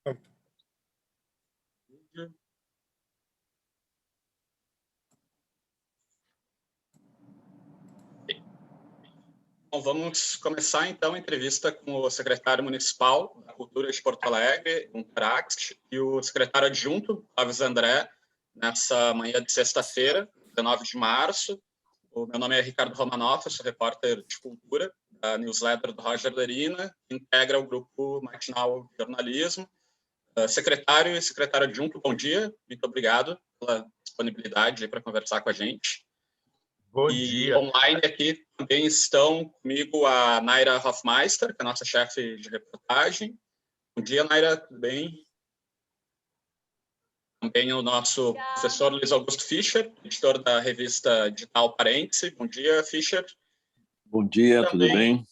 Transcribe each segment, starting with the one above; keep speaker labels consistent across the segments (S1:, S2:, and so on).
S1: Bom, vamos começar, então, a entrevista com o secretário municipal da Cultura de Porto Alegre, o Praxt, e o secretário adjunto, Clóvis André, nessa manhã de sexta-feira, 19 de março. O meu nome é Ricardo Romanoff, eu sou repórter de cultura da newsletter do Roger Lerina, que integra o grupo matinal de jornalismo. Secretário e secretário adjunto, bom dia, muito obrigado pela disponibilidade para conversar com a gente.
S2: Bom
S1: e
S2: dia.
S1: Online aqui também estão comigo a Naira Hoffmeister, que é a nossa chefe de reportagem. Bom dia, Naira, tudo bem? Também o nosso professor Luiz Augusto Fischer, editor da revista digital Parêntese. Bom dia, Fischer.
S3: Bom dia, tudo bem?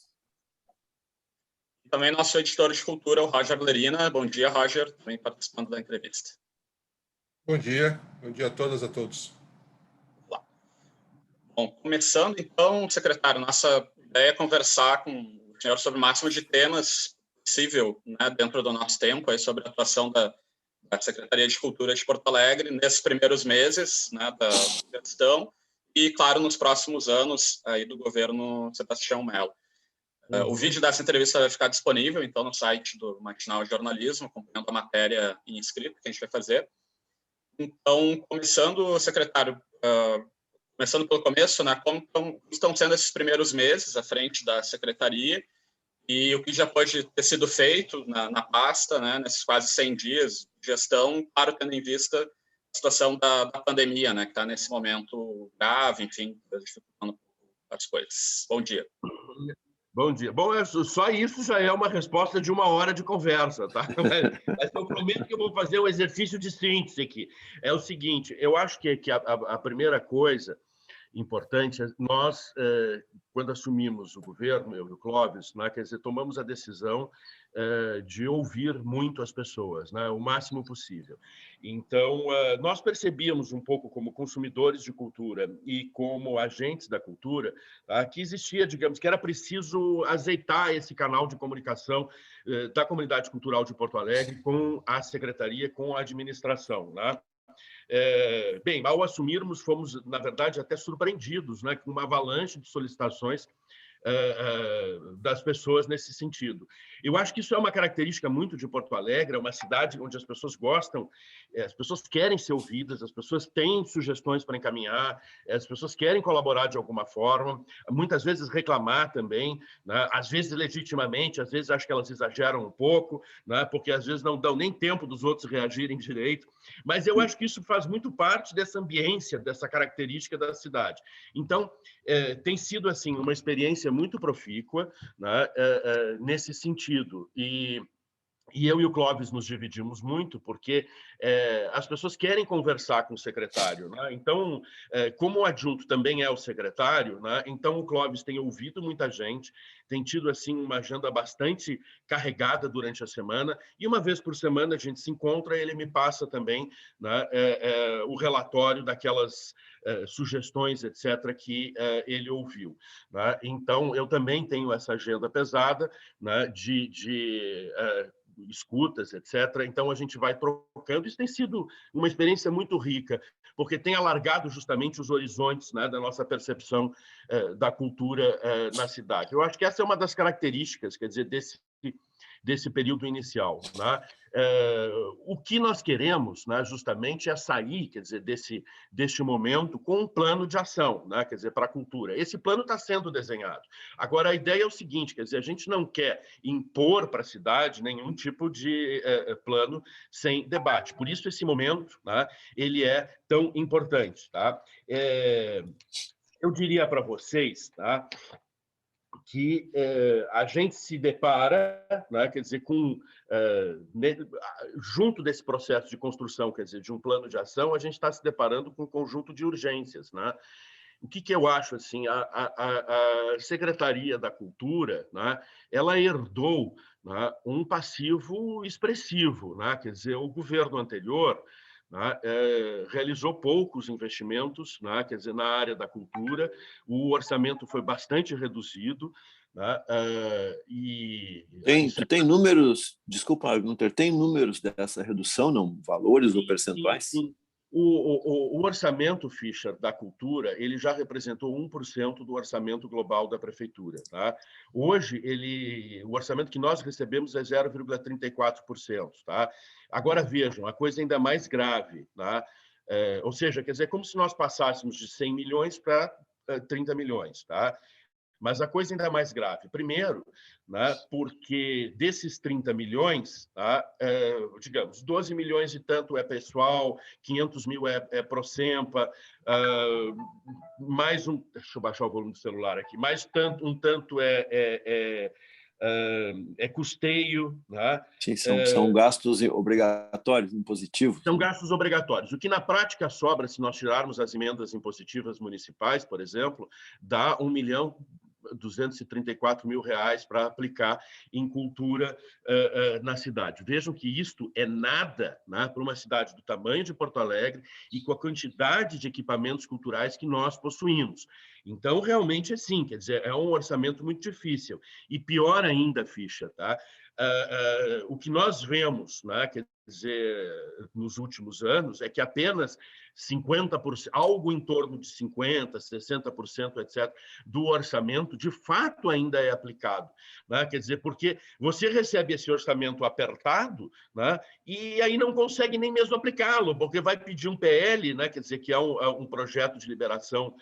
S1: E também nosso editor de cultura, o Roger Lerina. Bom dia, Roger, também participando da entrevista.
S4: Bom dia a todas e a todos.
S1: Bom, começando então, secretário, nossa ideia é conversar com o senhor sobre o máximo de temas possível, né, dentro do nosso tempo, aí, sobre a atuação da Secretaria de Cultura de Porto Alegre nesses primeiros meses, né, da gestão e, claro, nos próximos anos aí do governo Sebastião Mello. O vídeo dessa entrevista vai ficar disponível, então, no site do Matinal de Jornalismo, acompanhando a matéria em escrito que a gente vai fazer. Então, começando, secretário, começando pelo começo, né, como estão sendo esses primeiros meses à frente da secretaria e o que já pode ter sido feito na pasta, né, nesses quase 100 dias de gestão, claro, tendo em vista a situação da pandemia, né, que está nesse momento grave, enfim, dificultando as coisas. Bom dia.
S2: Bom dia. Bom, só isso já é uma resposta de 1 hora de conversa, tá? Mas eu prometo que eu vou fazer um exercício de síntese aqui. É o seguinte, eu acho que a primeira coisa importante, nós, quando assumimos o governo, eu e o Clóvis, né, quer dizer, tomamos a decisão de ouvir muito as pessoas, né, o máximo possível. Então, nós percebíamos um pouco como consumidores de cultura e como agentes da cultura, tá, que existia, digamos, que era preciso azeitar esse canal de comunicação da comunidade cultural de Porto Alegre com a secretaria, com a administração, né? Bem, ao assumirmos, fomos, na verdade, até surpreendidos, né, com uma avalanche de solicitações das pessoas nesse sentido. Eu acho que isso é uma característica muito de Porto Alegre, é uma cidade onde as pessoas gostam, as pessoas querem ser ouvidas, as pessoas têm sugestões para encaminhar, as pessoas querem colaborar de alguma forma, muitas vezes reclamar também, né? Às vezes legitimamente, às vezes acho que elas exageram um pouco, né? Porque às vezes não dão nem tempo dos outros reagirem direito, mas eu acho que isso faz muito parte dessa ambiência, dessa característica da cidade. Então, tem sido assim uma experiência muito profícua, né, nesse sentido. E eu e o Clóvis nos dividimos muito, porque as pessoas querem conversar com o secretário, né? Então, como o adjunto também é o secretário, né? Então o Clóvis tem ouvido muita gente, tem tido assim uma agenda bastante carregada durante a semana, e uma vez por semana a gente se encontra, ele me passa também, né, o relatório daquelas sugestões, etc., que ele ouviu, né? Então, eu também tenho essa agenda pesada, né, de escutas, etc. Então, a gente vai trocando. Isso tem sido uma experiência muito rica, porque tem alargado justamente os horizontes, né, da nossa percepção da cultura na cidade. Eu acho que essa é uma das características, quer dizer, desse período inicial, né? O que nós queremos, né, justamente, é sair, quer dizer, deste momento com um plano de ação, né, quer dizer, para a cultura. Esse plano está sendo desenhado. Agora, a ideia é o seguinte, quer dizer, a gente não quer impor para a cidade nenhum tipo de plano sem debate. Por isso, esse momento, né, ele é tão importante, tá? Eu diria para vocês, tá, que a gente se depara, né, quer dizer, junto desse processo de construção, quer dizer, de um plano de ação, a gente está se deparando com um conjunto de urgências, né? O que eu acho assim, a Secretaria da Cultura, né, ela herdou, né, um passivo expressivo, né? Quer dizer, o governo anterior, né, realizou poucos investimentos, né, quer dizer, na área da cultura, o orçamento foi bastante reduzido, né?
S3: Tu tem números, desculpa, Gunter, tem números dessa redução, não? Valores ou percentuais?
S2: Sim. O orçamento, Fischer, da cultura, ele já representou 1% do orçamento global da prefeitura. Tá? Hoje, o orçamento que nós recebemos é 0,34%. Tá? Agora, vejam, a coisa ainda é mais grave. Tá? Ou seja, quer dizer, é como se nós passássemos de 100 milhões para 30 milhões. Tá? Mas a coisa ainda é mais grave. Primeiro, né, porque desses 30 milhões, tá, digamos, 12 milhões e tanto é pessoal, 500 mil é Procempa, mais um... Deixa eu baixar o volume do celular aqui. Mais um tanto é custeio. Né?
S3: Sim, são gastos obrigatórios, impositivos.
S2: São gastos obrigatórios. O que, na prática, sobra, se nós tirarmos as emendas impositivas municipais, por exemplo, dá R$1.234.000 para aplicar em cultura na cidade. Vejam que isto é nada, né, para uma cidade do tamanho de Porto Alegre e com a quantidade de equipamentos culturais que nós possuímos. Então, realmente, é sim, quer dizer, é um orçamento muito difícil. E pior ainda, Fischer, tá? O que nós vemos, né, quer dizer, nos últimos anos, é que apenas 50%, algo em torno de 50%, 60%, etc., do orçamento, de fato, ainda é aplicado. Né? Quer dizer, porque você recebe esse orçamento apertado, né, e aí não consegue nem mesmo aplicá-lo, porque vai pedir um PL, né, quer dizer, que é um projeto de liberação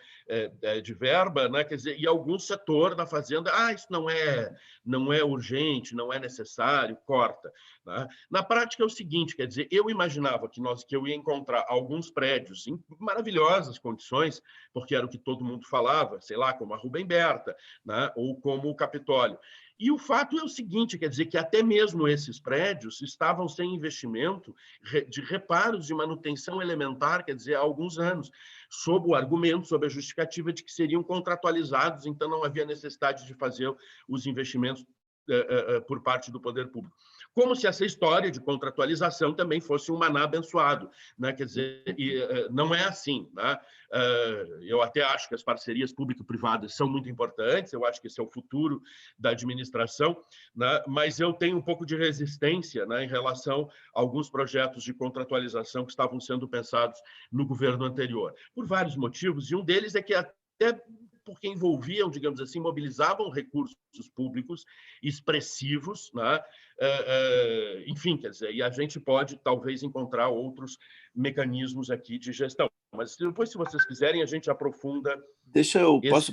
S2: de verba, né, quer dizer, e algum setor da Fazenda, isso não é urgente, não é necessário, corta. Né? Na prática é o seguinte, quer dizer, eu imaginava que eu ia encontrar alguns prédios em maravilhosas condições, porque era o que todo mundo falava, sei lá, como a Rubem Berta, né? Ou como o Capitólio. E o fato é o seguinte, quer dizer, que até mesmo esses prédios estavam sem investimento de reparos de manutenção elementar, quer dizer, há alguns anos, sob o argumento, sob a justificativa de que seriam contratualizados, então não havia necessidade de fazer os investimentos por parte do poder público. Como se essa história de contratualização também fosse um maná abençoado. Né? Quer dizer, não é assim. Né? Eu até acho que as parcerias público-privadas são muito importantes, eu acho que esse é o futuro da administração, né? Mas eu tenho um pouco de resistência, né, em relação a alguns projetos de contratualização que estavam sendo pensados no governo anterior, por vários motivos, e um deles é que até porque envolviam, digamos assim, mobilizavam recursos públicos expressivos, né? Enfim, quer dizer, e a gente pode talvez encontrar outros mecanismos aqui de gestão. Mas depois, se vocês quiserem, a gente aprofunda.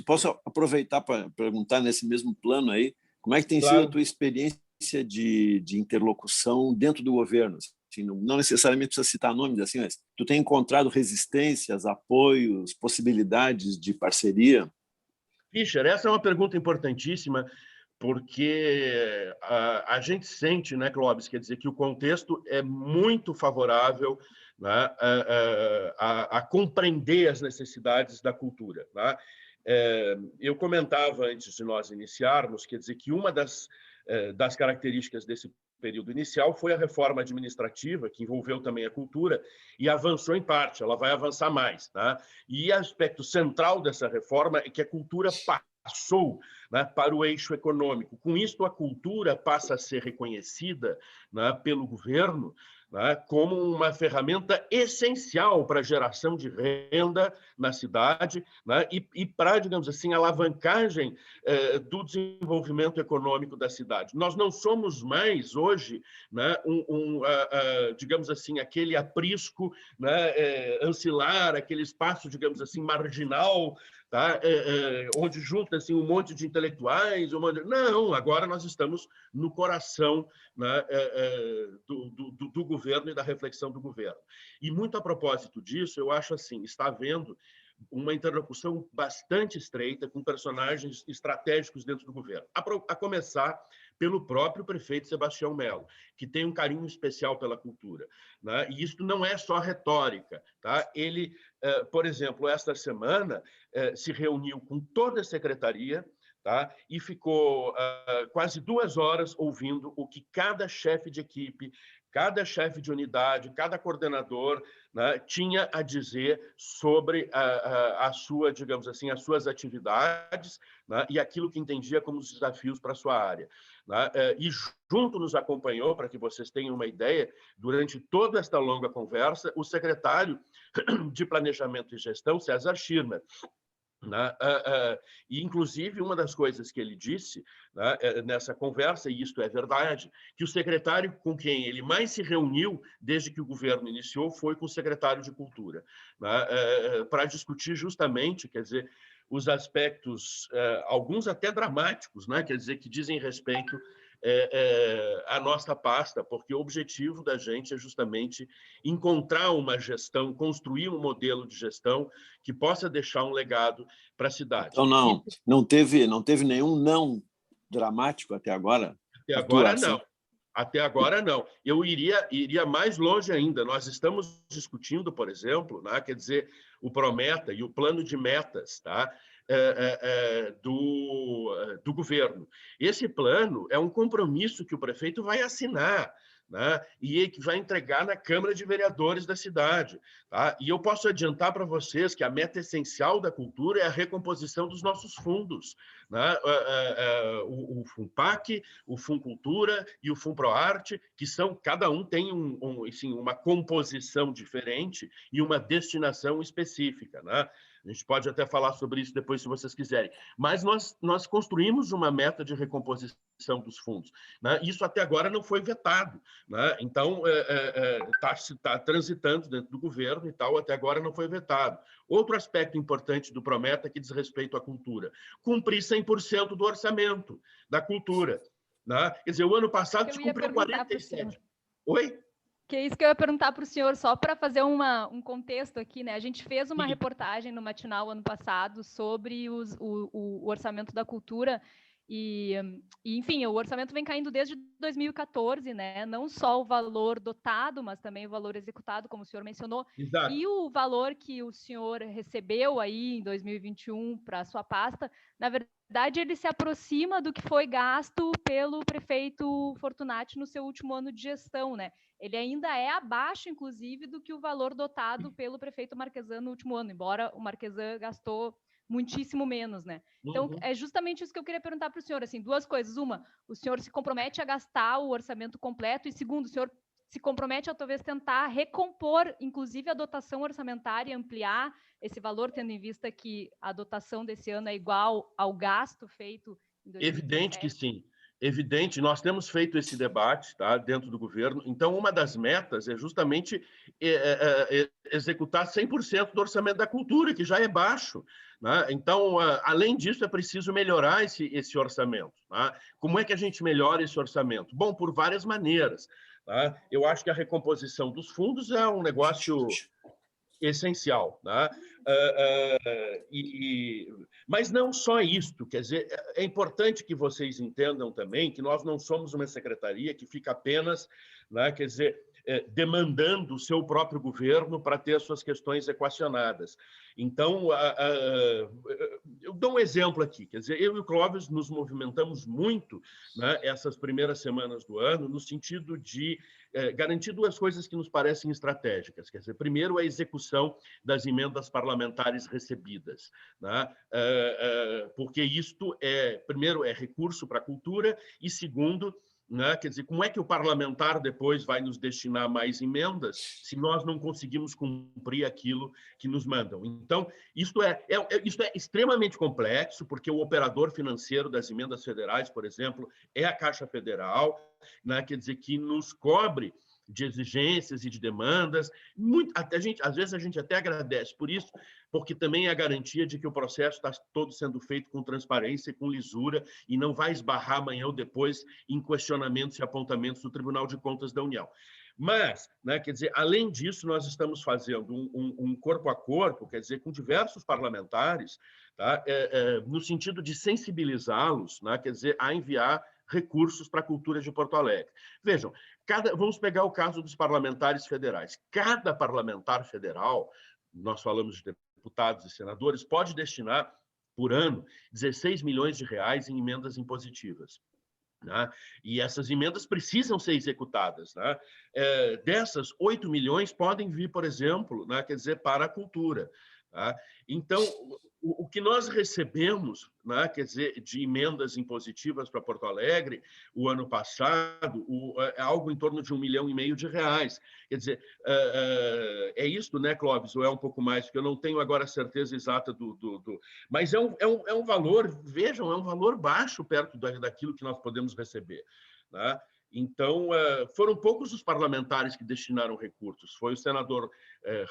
S3: Posso aproveitar para perguntar nesse mesmo plano aí, como é que tem sido a tua experiência de interlocução dentro do governo? Assim, não necessariamente precisa citar nomes assim, mas tu tem encontrado resistências, apoios, possibilidades de parceria?
S2: Fischer, essa é uma pergunta importantíssima, porque a gente sente, né, Clóvis, quer dizer, que o contexto é muito favorável, né, a compreender as necessidades da cultura. Né? Eu comentava antes de nós iniciarmos, quer dizer, que uma das características desse período inicial foi a reforma administrativa, que envolveu também a cultura, e avançou em parte, ela vai avançar mais. Tá? E aspecto central dessa reforma é que a cultura passou, né, para o eixo econômico. Com isso, a cultura passa a ser reconhecida, né, pelo governo, né, como uma ferramenta essencial para a geração de renda na cidade, né, e para, digamos assim, alavancagem do desenvolvimento econômico da cidade. Nós não somos mais, hoje, né, digamos assim, aquele aprisco, né, ancilar, aquele espaço, digamos assim, marginal, tá? Onde junta-se um monte de intelectuais. Não, agora nós estamos no coração, né, do governo e da reflexão do governo. E muito a propósito disso, eu acho assim, está havendo uma interlocução bastante estreita com personagens estratégicos dentro do governo, a começar pelo próprio prefeito Sebastião Melo, que tem um carinho especial pela cultura. Né? E isso não é só retórica. Tá? Ele, por exemplo, esta semana se reuniu com toda a secretaria, tá? E ficou quase 2 horas ouvindo o que cada chefe de equipe, cada chefe de unidade, cada coordenador, né, tinha a dizer sobre a sua, digamos assim, as suas atividades, né, e aquilo que entendia como os desafios para a sua área. Né? E junto nos acompanhou, para que vocês tenham uma ideia, durante toda esta longa conversa, o secretário de Planejamento e Gestão, César Schirmer. Né? E, inclusive, uma das coisas que ele disse, né, nessa conversa, e isto é verdade, que o secretário com quem ele mais se reuniu desde que o governo iniciou foi com o secretário de Cultura, né, para discutir justamente, quer dizer, os aspectos, alguns até dramáticos, né, quer dizer, que dizem respeito a nossa pasta, porque o objetivo da gente é justamente encontrar uma gestão, construir um modelo de gestão que possa deixar um legado para a cidade.
S3: Então, não teve nenhum não dramático até agora?
S2: Até agora, não. Até agora, não. Eu iria mais longe ainda. Nós estamos discutindo, por exemplo, né, quer dizer, o Prometa e o plano de metas, tá? Do governo. Esse plano é um compromisso que o prefeito vai assinar, né? E que vai entregar na Câmara de Vereadores da cidade. Tá? E eu posso adiantar para vocês que a meta essencial da cultura é a recomposição dos nossos fundos. Né? O FUNPAC, o FUNCultura e o FUNPROARTE, que são, cada um tem assim, uma composição diferente e uma destinação específica. Né? A gente pode até falar sobre isso depois, se vocês quiserem. Mas nós construímos uma meta de recomposição dos fundos. Né? Isso até agora não foi vetado. Né? Então, está transitando dentro do governo e tal, até agora não foi vetado. Outro aspecto importante do Prometa que diz respeito à cultura. Cumprir 100% do orçamento da cultura. Né? Quer dizer, o ano passado se cumpriu 47%. Oi?
S5: Que é isso que eu ia perguntar para o senhor, só para fazer um contexto aqui, né? A gente fez uma reportagem no Matinal ano passado sobre o orçamento da cultura e, enfim, o orçamento vem caindo desde 2014, né? Não só o valor dotado, mas também o valor executado, como o senhor mencionou.
S2: Exato.
S5: E o valor que o senhor recebeu aí em 2021 para a sua pasta, na verdade, ele se aproxima do que foi gasto pelo prefeito Fortunati no seu último ano de gestão, né? Ele ainda é abaixo, inclusive, do que o valor dotado pelo prefeito Marquesan no último ano, embora o Marquesan gastou muitíssimo menos, né? Então, é justamente isso que eu queria perguntar para o senhor, assim, duas coisas. Uma, o senhor se compromete a gastar o orçamento completo? E segundo, o senhor se compromete a talvez tentar recompor, inclusive, a dotação orçamentária e ampliar esse valor, tendo em vista que a dotação desse ano é igual ao gasto feito em 2017?
S2: Evidente que sim. Evidente, nós temos feito esse debate, tá, dentro do governo. Então, uma das metas é justamente executar 100% do orçamento da cultura, que já é baixo. Né? Então, além disso, é preciso melhorar esse orçamento. Tá? Como é que a gente melhora esse orçamento? Bom, por várias maneiras. Tá? Eu acho que a recomposição dos fundos é um negócio essencial. Né? Mas não só isso, quer dizer, é importante que vocês entendam também que nós não somos uma secretaria que fica apenas, né, quer dizer, demandando o seu próprio governo para ter as suas questões equacionadas. Então, eu dou um exemplo aqui, quer dizer, eu e o Clóvis nos movimentamos muito, né, essas primeiras semanas do ano, no sentido de garantir duas coisas que nos parecem estratégicas. Quer dizer, primeiro, a execução das emendas parlamentares recebidas, né? Porque isto primeiro, é recurso para a cultura e, segundo, né? Quer dizer, como é que o parlamentar depois vai nos destinar mais emendas se nós não conseguimos cumprir aquilo que nos mandam? Então, isto é extremamente complexo, porque o operador financeiro das emendas federais, por exemplo, é a Caixa Federal, né? Quer dizer, que nos cobre de exigências e de demandas. Às vezes a gente até agradece por isso, porque também é a garantia de que o processo está todo sendo feito com transparência e com lisura e não vai esbarrar amanhã ou depois em questionamentos e apontamentos do Tribunal de Contas da União. Mas, né, quer dizer, além disso, nós estamos fazendo um corpo a corpo, quer dizer, com diversos parlamentares, tá? No sentido de sensibilizá-los, né, quer dizer, a enviar recursos para a cultura de Porto Alegre. Vejam, vamos pegar o caso dos parlamentares federais. Cada parlamentar federal, nós falamos de deputados e senadores, pode destinar, por ano, 16 milhões de reais em emendas impositivas. né? E essas emendas precisam ser executadas, né? Dessas, 8 milhões podem vir, por exemplo, né, quer dizer, para a cultura. Tá? Então, o que nós recebemos, né, quer dizer, de emendas impositivas para Porto Alegre, o ano passado, é algo em torno de R$1,5 milhão. Quer dizer, é isso, né, Clóvis? Ou é um pouco mais, porque eu não tenho agora a certeza exata Mas é um valor, vejam, é um valor baixo perto daquilo que nós podemos receber. Né? Então, foram poucos os parlamentares que destinaram recursos. Foi o senador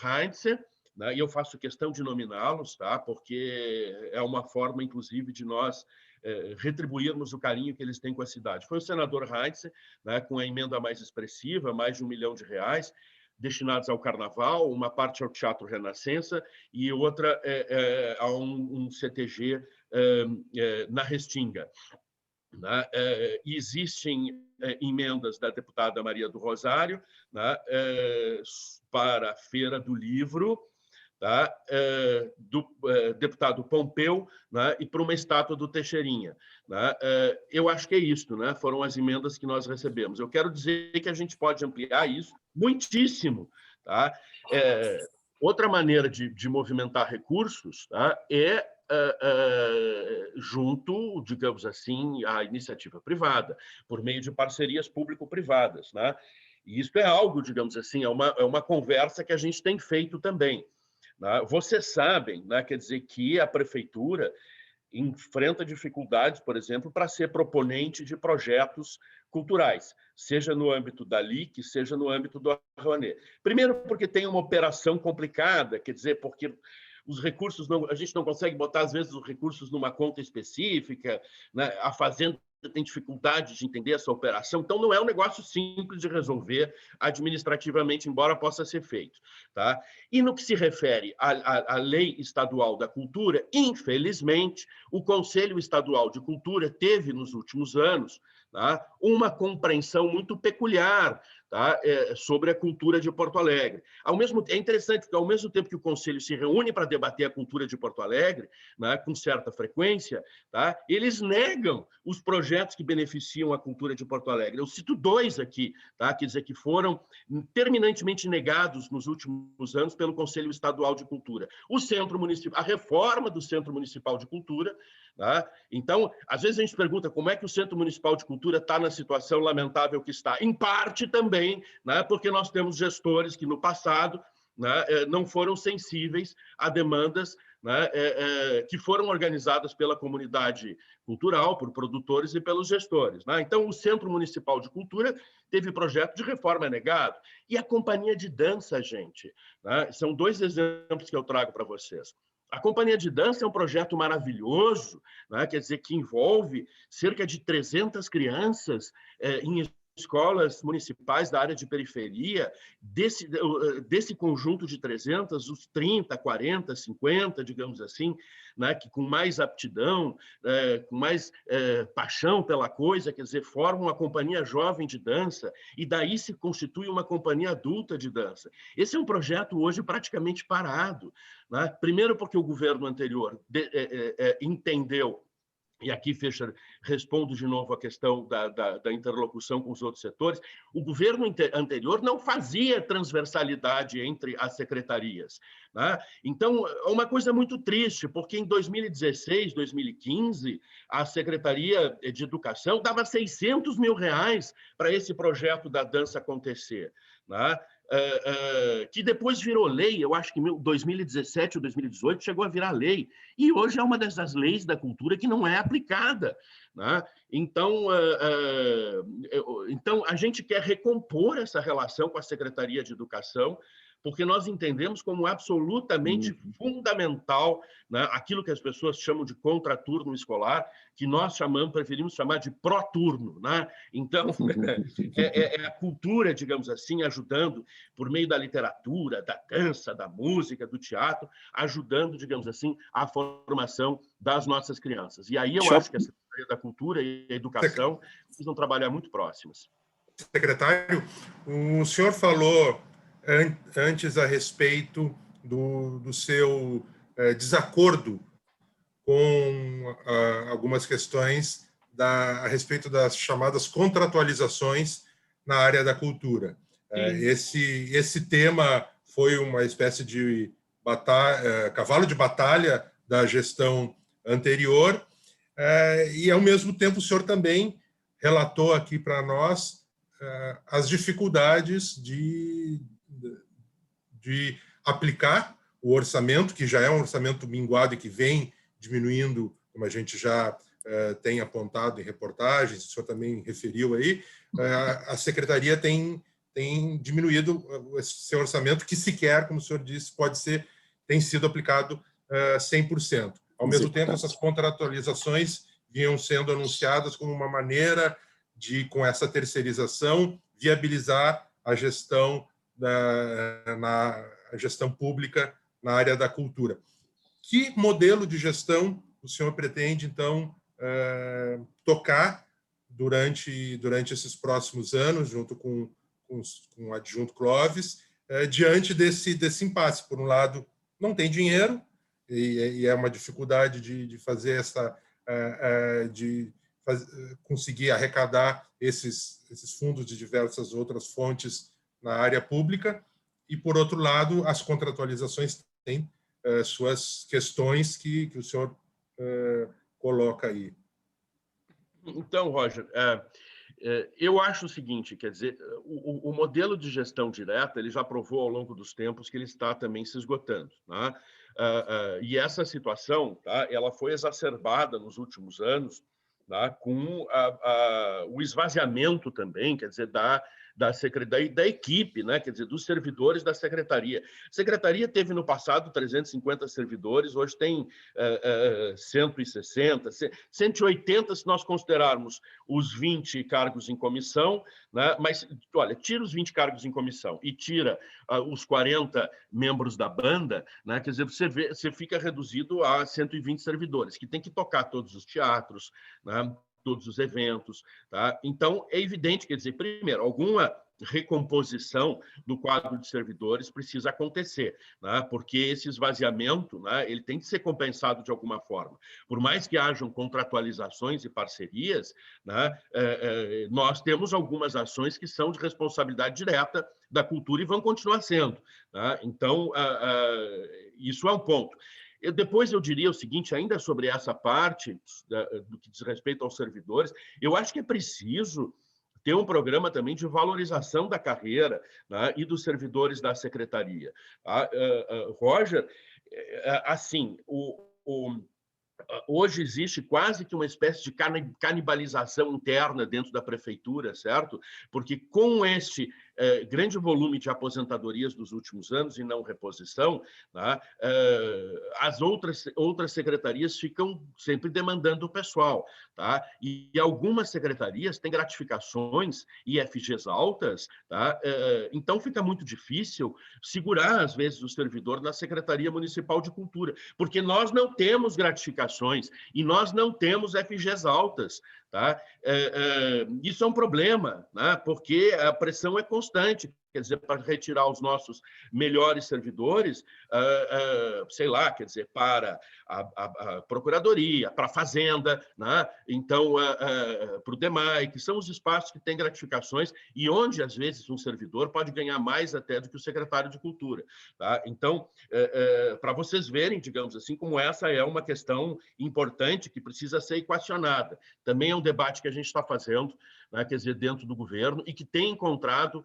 S2: Heinze, né? E eu faço questão de nominá-los, tá? Porque é uma forma, inclusive, de nós retribuirmos o carinho que eles têm com a cidade. Foi o senador Heinze, né, com a emenda mais expressiva, mais de R$1 milhão, destinados ao Carnaval, uma parte ao Teatro Renascença e outra a um CTG na Restinga. Né? Existem emendas da deputada Maria do Rosário, né, para a Feira do Livro, tá? Do deputado Pompeu, né, e para uma estátua do Teixeirinha. Né? Eu acho que é isso, né? Foram as emendas que nós recebemos. Eu quero dizer que a gente pode ampliar isso muitíssimo. Tá? Outra maneira de movimentar recursos, tá, junto, digamos assim, à iniciativa privada, por meio de parcerias público-privadas. Né? E isso é algo, digamos assim, é uma conversa que a gente tem feito também. Né? Vocês sabem, né, quer dizer, que a prefeitura enfrenta dificuldades, por exemplo, para ser proponente de projetos culturais, seja no âmbito da LIC, seja no âmbito do Rouanet. Primeiro, porque tem uma operação complicada, quer dizer, porque os recursos a gente não consegue botar, às vezes, os recursos numa conta específica, né? A Fazenda tem dificuldade de entender essa operação, então não é um negócio simples de resolver administrativamente, embora possa ser feito. Tá? E no que se refere à Lei Estadual da Cultura, infelizmente, o Conselho Estadual de Cultura teve, nos últimos anos, tá, uma compreensão muito peculiar, tá, sobre a cultura de Porto Alegre. É interessante, porque ao mesmo tempo que o Conselho se reúne para debater a cultura de Porto Alegre, né, com certa frequência, tá, eles negam os projetos que beneficiam a cultura de Porto Alegre. Eu cito 2 aqui, tá, quer dizer, que foram terminantemente negados nos últimos anos pelo Conselho Estadual de Cultura. O Centro Municipal, a reforma do Centro Municipal de Cultura. Tá? Então, às vezes a gente pergunta como é que o Centro Municipal de Cultura está na situação lamentável que está. Em parte também, né, porque nós temos gestores que no passado, né, não foram sensíveis a demandas, né, que foram organizadas pela comunidade cultural, por produtores e pelos gestores. Né? Então, o Centro Municipal de Cultura teve projeto de reforma negado. E a Companhia de Dança, gente, né, são 2 exemplos que eu trago para vocês. A Companhia de Dança é um projeto maravilhoso, né? Quer dizer, que envolve cerca de 300 crianças em escolas municipais da área de periferia. Desse conjunto de 300, os 30, 40, 50, digamos assim, né? Que com mais aptidão, com mais paixão pela coisa, quer dizer, formam uma companhia jovem de dança e daí se constitui uma companhia adulta de dança. Esse é um projeto hoje praticamente parado. Né? Primeiro porque o governo anterior entendeu, e aqui, Fischer, respondo de novo a questão da interlocução com os outros setores, o governo anterior não fazia transversalidade entre as secretarias. Né? Então, é uma coisa muito triste, porque em 2016, 2015, a Secretaria de Educação dava R$600 mil para esse projeto da dança acontecer. Né? Que depois virou lei, eu acho que em 2017 ou 2018 chegou a virar lei, e hoje é uma dessas leis da cultura que não é aplicada. Né? Então, a gente quer recompor essa relação com a Secretaria de Educação, porque nós entendemos como absolutamente fundamental, né, aquilo que as pessoas chamam de contraturno escolar, que nós preferimos chamar de pró-turno. Né? Então, é a cultura, digamos assim, ajudando, por meio da literatura, da dança, da música, do teatro, ajudando, digamos assim, a formação das nossas crianças. E aí eu acho que a Secretaria da Cultura e a Educação precisam trabalhar muito próximas.
S4: Secretário, o senhor falou antes a respeito do seu desacordo com algumas questões a respeito das chamadas contratualizações na área da cultura. Esse tema foi uma espécie de cavalo de batalha da gestão anterior, e, ao mesmo tempo, o senhor também relatou aqui para nós as dificuldades de aplicar o orçamento, que já é um orçamento minguado e que vem diminuindo, como a gente já tem apontado em reportagens, o senhor também referiu aí. A secretaria tem diminuído esse seu orçamento, que sequer, como o senhor disse, tem sido aplicado 100%. Ao mesmo tempo, essas contratualizações vinham sendo anunciadas como uma maneira de, com essa terceirização, viabilizar a gestão a gestão pública na área da cultura. Que modelo de gestão o senhor pretende, então, tocar durante esses próximos anos, junto com o adjunto Clóvis, diante desse impasse? Por um lado, não tem dinheiro, e é uma dificuldade de fazer conseguir arrecadar esses fundos de diversas outras fontes na área pública, e, por outro lado, as contratualizações têm suas questões que o senhor coloca aí.
S2: Então, Roger, eu acho o seguinte, quer dizer, o modelo de gestão direta, ele já provou ao longo dos tempos que ele está também se esgotando, né? E essa situação, tá, ela foi exacerbada nos últimos anos, tá, com o esvaziamento também, quer dizer, da equipe, né? Quer dizer, dos servidores da secretaria. A secretaria teve no passado 350 servidores, hoje tem 160, 180 se nós considerarmos os 20 cargos em comissão, né? Mas, olha, tira os 20 cargos em comissão e tira os 40 membros da banda, né? Quer dizer, você fica reduzido a 120 servidores, que tem que tocar todos os teatros, né? Todos os eventos, tá? Então, é evidente, quer dizer, primeiro, alguma recomposição do quadro de servidores precisa acontecer, né? Porque esse esvaziamento, né, ele tem que ser compensado de alguma forma. Por mais que hajam contratualizações e parcerias, né, nós temos algumas ações que são de responsabilidade direta da cultura e vão continuar sendo, né? Então, isso é um ponto. Depois eu diria o seguinte, ainda sobre essa parte do que diz respeito aos servidores, eu acho que é preciso ter um programa também de valorização da carreira, né, e dos servidores da secretaria. Tá? Roger, assim, hoje existe quase que uma espécie de canibalização interna dentro da prefeitura, certo? Porque com este grande volume de aposentadorias dos últimos anos e não reposição, tá? As outras secretarias ficam sempre demandando o pessoal, tá? E algumas secretarias têm gratificações e FGs altas, tá? Então fica muito difícil segurar, às vezes, o servidor na Secretaria Municipal de Cultura, porque nós não temos gratificações e nós não temos FGs altas, tá? Isso é um problema, né? Porque a pressão é constante. Quer dizer, para retirar os nossos melhores servidores, sei lá, quer dizer, para a Procuradoria, para a Fazenda, né? Então, para o DEMAI, que são os espaços que têm gratificações e onde, às vezes, um servidor pode ganhar mais até do que o secretário de Cultura. Tá? Então, para vocês verem, digamos assim, como essa é uma questão importante que precisa ser equacionada. Também é um debate que a gente está fazendo, né? Quer dizer, dentro do governo, e que tem encontrado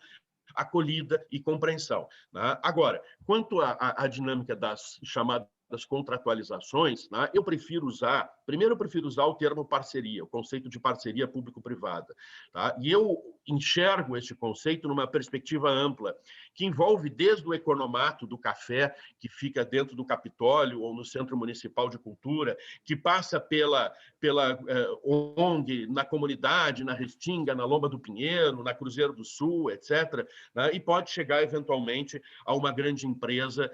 S2: acolhida e compreensão, né? Agora, quanto à dinâmica das chamadas contratualizações, né, eu prefiro usar o termo parceria, o conceito de parceria público-privada, tá? E eu enxergo esse conceito numa perspectiva ampla, que envolve desde o economato do café, que fica dentro do Capitólio ou no Centro Municipal de Cultura, que passa pela ONG, na comunidade, na Restinga, na Lomba do Pinheiro, na Cruzeiro do Sul, etc., né, e pode chegar, eventualmente, a uma grande empresa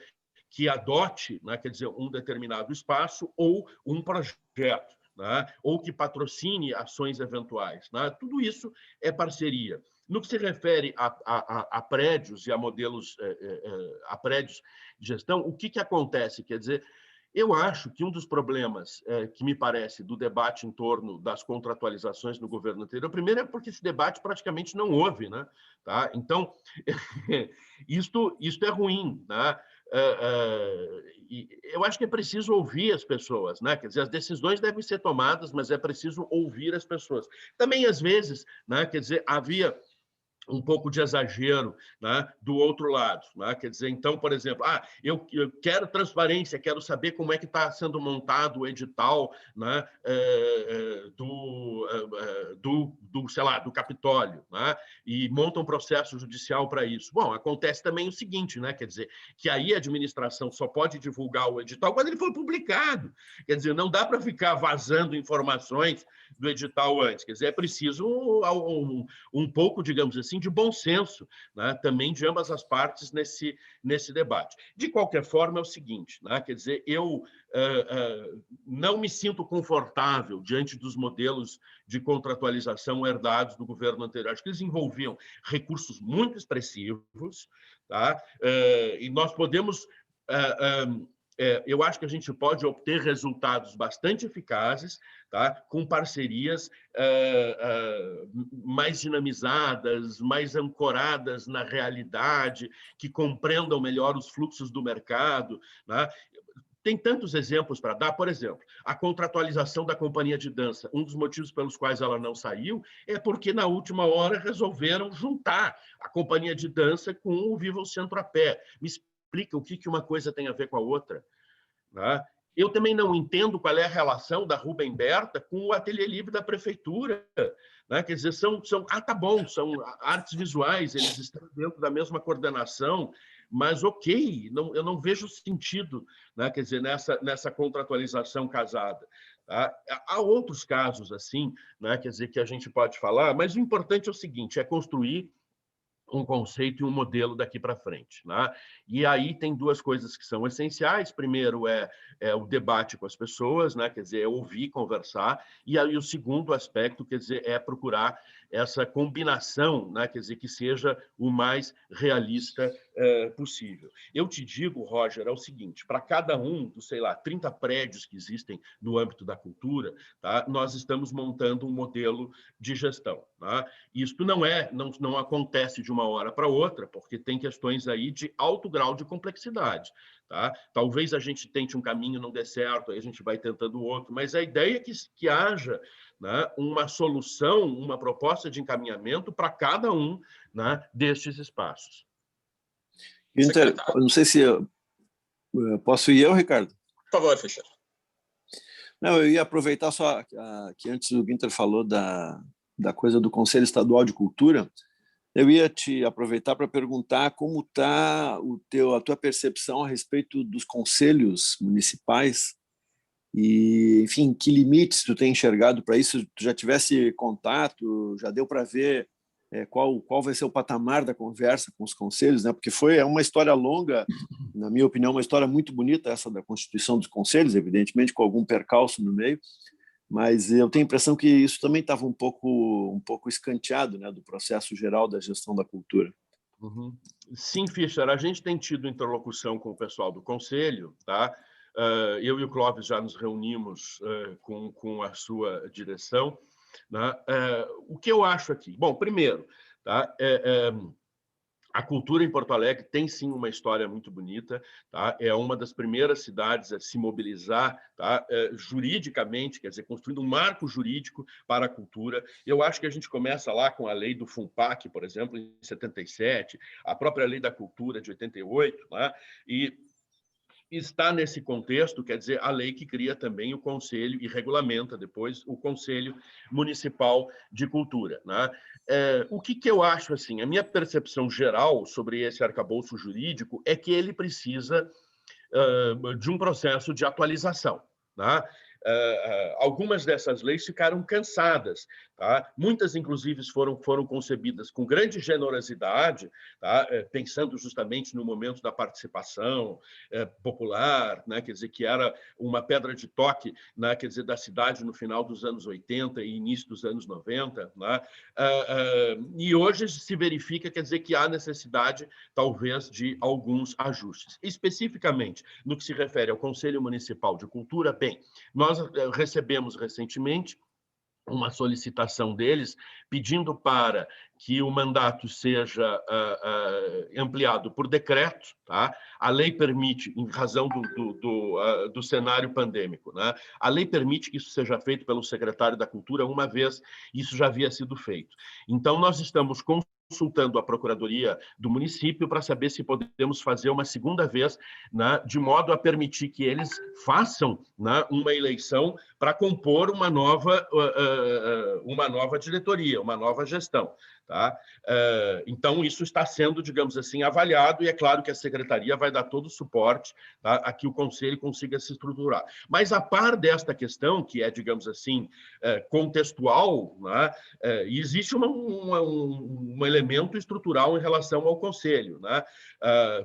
S2: que adote, né, quer dizer, um determinado espaço ou um projeto, né, ou que patrocine ações eventuais, né? Tudo isso é parceria. No que se refere a prédios e a modelos, a prédios de gestão, o que acontece? Quer dizer, Eu acho que um dos problemas que me parece do debate em torno das contratualizações no governo anterior, primeiro é porque esse debate praticamente não houve, né? Tá? Então, isto é ruim, né? Eu acho que é preciso ouvir as pessoas, né? Quer dizer, as decisões devem ser tomadas, mas é preciso ouvir as pessoas. Também, às vezes, né? Quer dizer, havia um pouco de exagero, né, do outro lado, né? Quer dizer, então, por exemplo, eu quero transparência, quero saber como é que está sendo montado o edital, né, sei lá, do Capitólio, né, e monta um processo judicial para isso. Bom, acontece também o seguinte, né, quer dizer, que aí a administração só pode divulgar o edital quando ele for publicado. Quer dizer, não dá para ficar vazando informações do edital antes. Quer dizer, é preciso um pouco, digamos assim, de bom senso, né, também de ambas as partes nesse debate. De qualquer forma, é o seguinte, né, quer dizer, eu não me sinto confortável diante dos modelos de contratualização herdados do governo anterior. Acho que eles envolviam recursos muito expressivos, tá? E nós podemos... eu acho que a gente pode obter resultados bastante eficazes, tá? Com parcerias mais dinamizadas, mais ancoradas na realidade, que compreendam melhor os fluxos do mercado, né? Tem tantos exemplos para dar. Por exemplo, a contratualização da companhia de dança. Um dos motivos pelos quais ela não saiu é porque, na última hora, resolveram juntar a companhia de dança com o Viva o Centro a Pé. Me explica o que uma coisa tem a ver com a outra, né? Eu também não entendo qual é a relação da Rubem Berta com o Ateliê Livre da Prefeitura, né? Quer dizer, tá bom, são artes visuais, eles estão dentro da mesma coordenação, mas ok, eu não vejo sentido, né? Quer dizer, nessa contratualização casada. Tá? Há outros casos assim, né? Quer dizer, que a gente pode falar, mas o importante é o seguinte, é construir um conceito e um modelo daqui para frente, né? E aí tem duas coisas que são essenciais. Primeiro é o debate com as pessoas, né? Quer dizer, é ouvir, conversar. E aí o segundo aspecto, quer dizer, é procurar essa combinação, né? Quer dizer, que seja o mais realista possível. Eu te digo, Roger, é o seguinte, para cada um dos, sei lá, 30 prédios que existem no âmbito da cultura, tá? Nós estamos montando um modelo de gestão, tá? Isto não acontece de uma hora para outra, porque tem questões aí de alto grau de complexidade, tá? Talvez a gente tente um caminho e não dê certo, aí a gente vai tentando outro, mas a ideia é que haja, né, uma solução, uma proposta de encaminhamento para cada um, né, destes espaços.
S3: Günther, não sei se posso ir eu, Ricardo?
S1: Por favor, Fischer.
S3: Não, eu ia aproveitar só que antes o Günther falou da coisa do Conselho Estadual de Cultura. Eu ia te aproveitar para perguntar como está a tua percepção a respeito dos conselhos municipais e, enfim, que limites tu tem enxergado para isso? Tu já tivesse contato, já deu para ver qual vai ser o patamar da conversa com os conselhos, né? Porque é uma história longa, na minha opinião, uma história muito bonita essa da constituição dos conselhos, evidentemente com algum percalço no meio, mas eu tenho a impressão que isso também estava um pouco escanteado, né, do processo geral da gestão da cultura.
S2: Uhum. Sim, Fischer, a gente tem tido interlocução com o pessoal do Conselho, tá? Eu e o Clóvis já nos reunimos com a sua direção, né? O que eu acho aqui? Bom, primeiro, tá? A cultura em Porto Alegre tem, sim, uma história muito bonita, tá? É uma das primeiras cidades a se mobilizar, tá? Juridicamente, quer dizer, construindo um marco jurídico para a cultura. Eu acho que a gente começa lá com a lei do FUNPAC, por exemplo, em 77, a própria lei da cultura de 88, né? E está nesse contexto, quer dizer, a lei que cria também o Conselho e regulamenta depois o Conselho Municipal de Cultura, né? O que eu acho, assim, a minha percepção geral sobre esse arcabouço jurídico é que ele precisa de um processo de atualização, né? Algumas dessas leis ficaram cansadas, Tá? Muitas, inclusive, foram concebidas com grande generosidade, tá? Pensando justamente no momento da participação popular, né? Quer dizer, que era uma pedra de toque, né? Quer dizer, da cidade no final dos anos 80 e início dos anos 90. Né? E hoje se verifica, quer dizer, que há necessidade, talvez, de alguns ajustes. Especificamente, no que se refere ao Conselho Municipal de Cultura, bem, nós recebemos recentemente uma solicitação deles pedindo para que o mandato seja ampliado por decreto, tá? A lei permite, em razão do cenário pandêmico, né? A lei permite que isso seja feito pelo secretário da Cultura uma vez isso já havia sido feito. Então, nós estamos consultando a Procuradoria do município para saber se podemos fazer uma segunda vez, né, de modo a permitir que eles façam, né, uma eleição para compor uma nova diretoria, uma nova gestão. Tá? Então, isso está sendo, digamos assim, avaliado, e é claro que a Secretaria vai dar todo o suporte, tá, a que o Conselho consiga se estruturar. Mas, a par desta questão, que é, digamos assim, contextual, né, existe um elemento estrutural em relação ao Conselho. Né?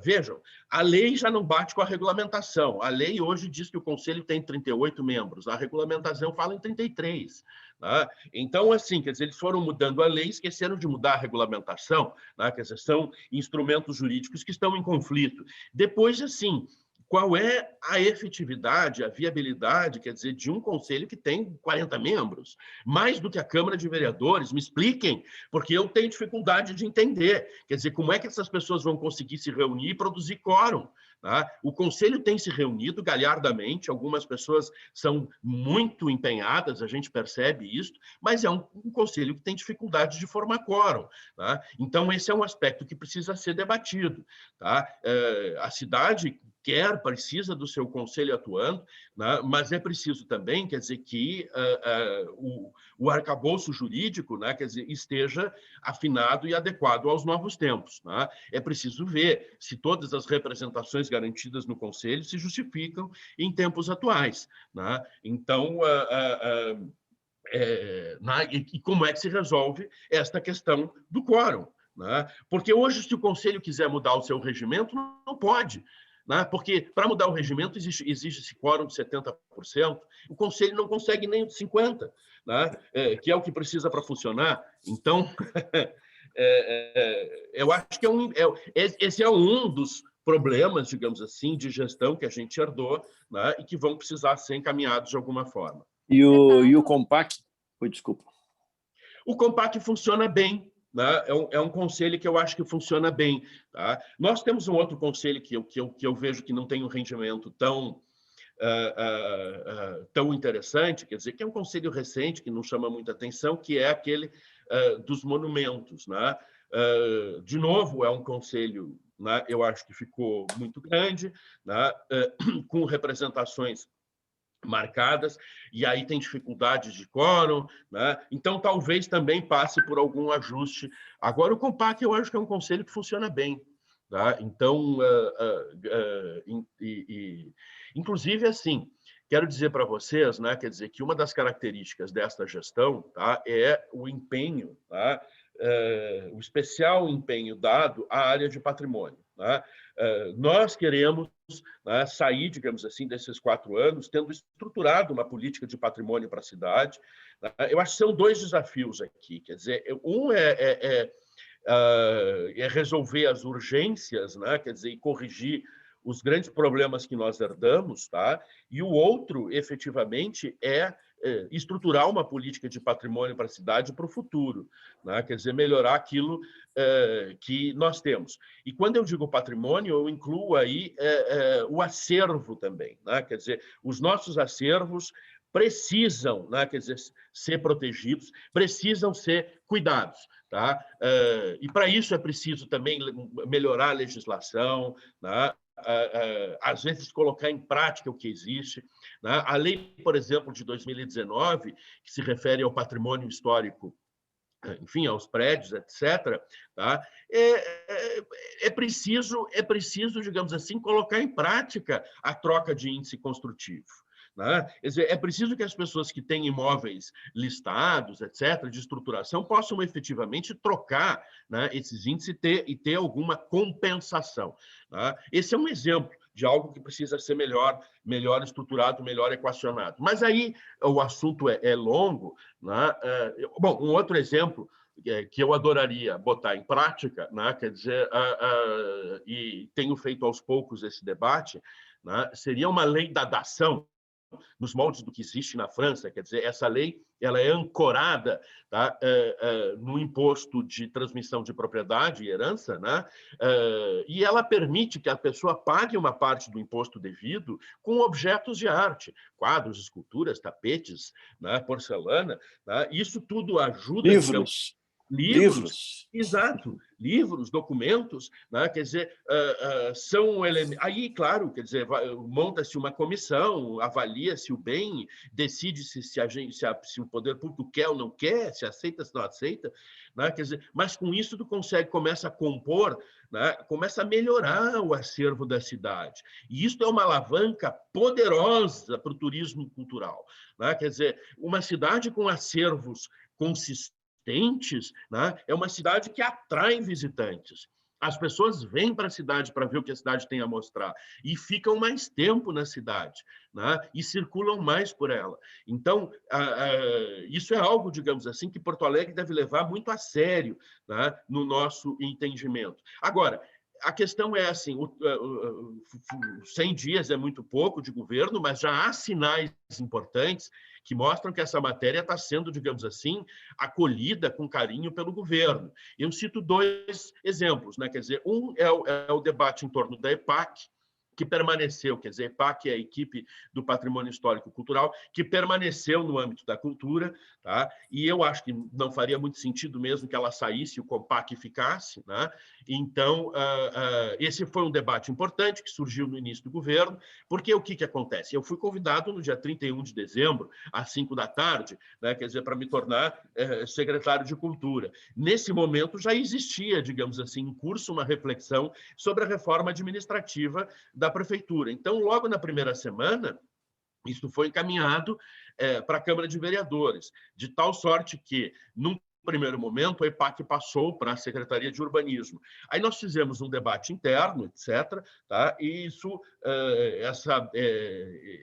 S2: Vejam, a lei já não bate com a regulamentação. A lei hoje diz que o Conselho tem 38 membros, a regulamentação fala em 33. Né? Então, assim, quer dizer, eles foram mudando a lei, esqueceram de mudar a regulamentação, né? Quer dizer, são instrumentos jurídicos que estão em conflito. Depois, assim, qual é a efetividade, a viabilidade, quer dizer, de um conselho que tem 40 membros, mais do que a Câmara de Vereadores? Me expliquem, porque eu tenho dificuldade de entender. Quer dizer, como é que essas pessoas vão conseguir se reunir e produzir quórum? Tá? O Conselho tem se reunido galhardamente, algumas pessoas são muito empenhadas, a gente percebe isso, mas é um Conselho que tem dificuldade de formar quórum. Tá? Então, esse é um aspecto que precisa ser debatido. Tá? A cidade precisa do seu conselho atuando, né? Mas é preciso também, quer dizer, que o arcabouço jurídico, né, quer dizer, esteja afinado e adequado aos novos tempos. Né? É preciso ver se todas as representações garantidas no conselho se justificam em tempos atuais. Né? Então, e como é que se resolve esta questão do quórum? Né? Porque hoje, se o conselho quiser mudar o seu regimento, não pode. Né? Porque, para mudar o regimento, exige-se quórum de 70%, o Conselho não consegue nem o de 50%, né? Que é o que precisa para funcionar. Então, eu acho que esse é um dos problemas, digamos assim, de gestão que a gente herdou, né? E que vão precisar ser encaminhados de alguma forma.
S3: E o Compac? Desculpa.
S2: O Compac funciona bem. É um conselho que eu acho que funciona bem. Tá? Nós temos um outro conselho que eu vejo que não tem um rendimento tão interessante, quer dizer, que é um conselho recente, que não chama muita atenção, que é aquele dos monumentos. Né? De novo, é um conselho, né, eu acho que ficou muito grande, né, com representações marcadas, e aí tem dificuldades de quórum, né? Então talvez também passe por algum ajuste. Agora, o Compac eu acho que é um conselho que funciona bem. Tá? Então, inclusive, assim, quero dizer para vocês, né, quer dizer, que uma das características desta gestão, tá, é o empenho, tá? O especial empenho dado à área de patrimônio. Tá? Nós queremos, né, sair, digamos assim, desses 4 anos, tendo estruturado uma política de patrimônio para a cidade. Né? Eu acho que são 2 desafios aqui. Quer dizer, um é resolver as urgências, né? Quer dizer, e corrigir os grandes problemas que nós herdamos, tá? E o outro, efetivamente, é estruturar uma política de patrimônio para a cidade para o futuro, né? Quer dizer, melhorar aquilo que nós temos. E quando eu digo patrimônio, eu incluo aí o acervo também, né? Quer dizer, os nossos acervos precisam, né, quer dizer, ser protegidos, precisam ser cuidados. Tá? E para isso é preciso também melhorar a legislação, né? Às vezes colocar em prática o que existe. Né? A lei, por exemplo, de 2019, que se refere ao patrimônio histórico, enfim, aos prédios, etc., tá? É preciso, digamos assim, colocar em prática a troca de índice construtivo. né? Quer dizer, é preciso que as pessoas que têm imóveis listados, etc., de estruturação, possam efetivamente trocar, né, esses índices e ter alguma compensação. Né? Esse é um exemplo de algo que precisa ser melhor estruturado, melhor equacionado. Mas aí o assunto é longo. Né? Bom, um outro exemplo que eu adoraria botar em prática, né? Quer dizer, e tenho feito aos poucos esse debate, né? Seria uma lei da dação, nos moldes do que existe na França. Quer dizer, essa lei ela é ancorada, tá, no imposto de transmissão de propriedade e herança, né? E ela permite que a pessoa pague uma parte do imposto devido com objetos de arte, quadros, esculturas, tapetes, né, porcelana. Né? Isso tudo ajuda, digamos, livros, exato, livros, documentos, né? Quer dizer, são elementos. Aí, claro, quer dizer, monta-se uma comissão, avalia-se o bem, decide-se se o poder público quer ou não quer, se aceita, se não aceita, né? Quer dizer, mas com isso tu começa a compor, né? Começa a melhorar o acervo da cidade. E isso é uma alavanca poderosa para o turismo cultural, né? Quer dizer, uma cidade com acervos consistentes, né? É uma cidade que atrai visitantes. As pessoas vêm para a cidade para ver o que a cidade tem a mostrar e ficam mais tempo na cidade, né? E circulam mais por ela. Então, isso é algo, digamos assim, que Porto Alegre deve levar muito a sério, né? No nosso entendimento. Agora, a questão é assim, 100 dias é muito pouco de governo, mas já há sinais importantes que mostram que essa matéria está sendo, digamos assim, acolhida com carinho pelo governo. Eu cito 2 exemplos, né? Quer dizer, um é o debate em torno da EPAC, que permaneceu, quer dizer, a EPAC é a equipe do Patrimônio Histórico e Cultural, que permaneceu no âmbito da cultura, tá? E eu acho que não faria muito sentido mesmo que ela saísse e o COPAC ficasse, né? Então, esse foi um debate importante que surgiu no início do governo, porque o que acontece? Eu fui convidado no dia 31 de dezembro, às 5 da tarde, né? Quer dizer, para me tornar secretário de Cultura. Nesse momento já existia, digamos assim, em curso uma reflexão sobre a reforma administrativa da prefeitura. Então, logo na primeira semana, isso foi encaminhado para a Câmara de Vereadores, de tal sorte que, num primeiro momento, a EPAC passou para a Secretaria de Urbanismo. Aí nós fizemos um debate interno, etc., tá? E isso,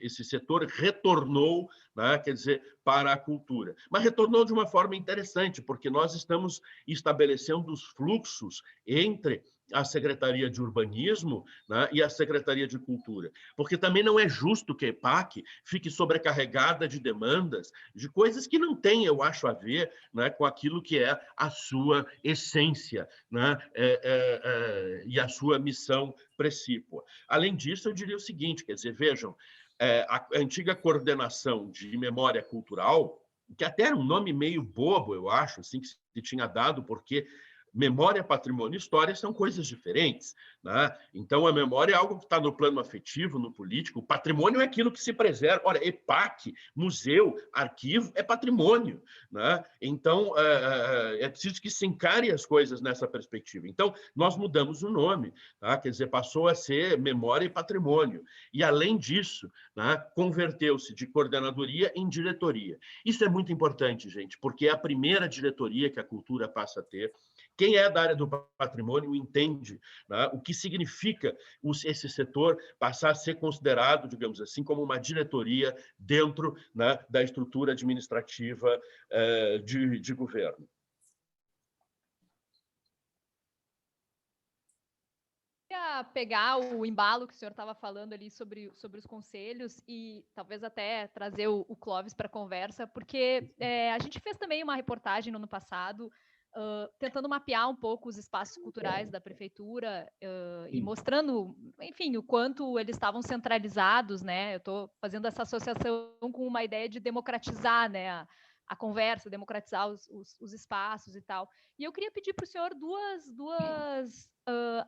S2: esse setor retornou, né? Quer dizer, para a cultura. Mas retornou de uma forma interessante, porque nós estamos estabelecendo os fluxos entre a Secretaria de Urbanismo, né, e a Secretaria de Cultura. Porque também não é justo que a EPAC fique sobrecarregada de demandas, de coisas que não têm, eu acho, a ver, né, com aquilo que é a sua essência, né, e a sua missão precípua. Além disso, eu diria o seguinte, quer dizer, vejam, a antiga coordenação de memória cultural, que até era um nome meio bobo, eu acho, assim, que se tinha dado, porque memória, patrimônio e história são coisas diferentes, né? Então, a memória é algo que está no plano afetivo, no político. O patrimônio é aquilo que se preserva. Ora, EPAC, museu, arquivo, é patrimônio, né? Então, é preciso que se encare as coisas nessa perspectiva. Então, nós mudamos o nome, tá? Quer dizer, passou a ser memória e patrimônio. E, além disso, né, converteu-se de coordenadoria em diretoria. Isso é muito importante, gente, porque é a primeira diretoria que a cultura passa a ter. Quem é da área do patrimônio entende, né, o que significa esse setor passar a ser considerado, digamos assim, como uma diretoria dentro, né, da estrutura administrativa de governo.
S5: Pegar o embalo que o senhor estava falando ali sobre os conselhos e talvez até trazer o Clóvis para a conversa, porque a gente fez também uma reportagem no ano passado tentando mapear um pouco os espaços culturais da prefeitura e mostrando, enfim, o quanto eles estavam centralizados, né? Eu estou fazendo essa associação com uma ideia de democratizar, né, a conversa, democratizar os espaços e tal. E eu queria pedir para o senhor duas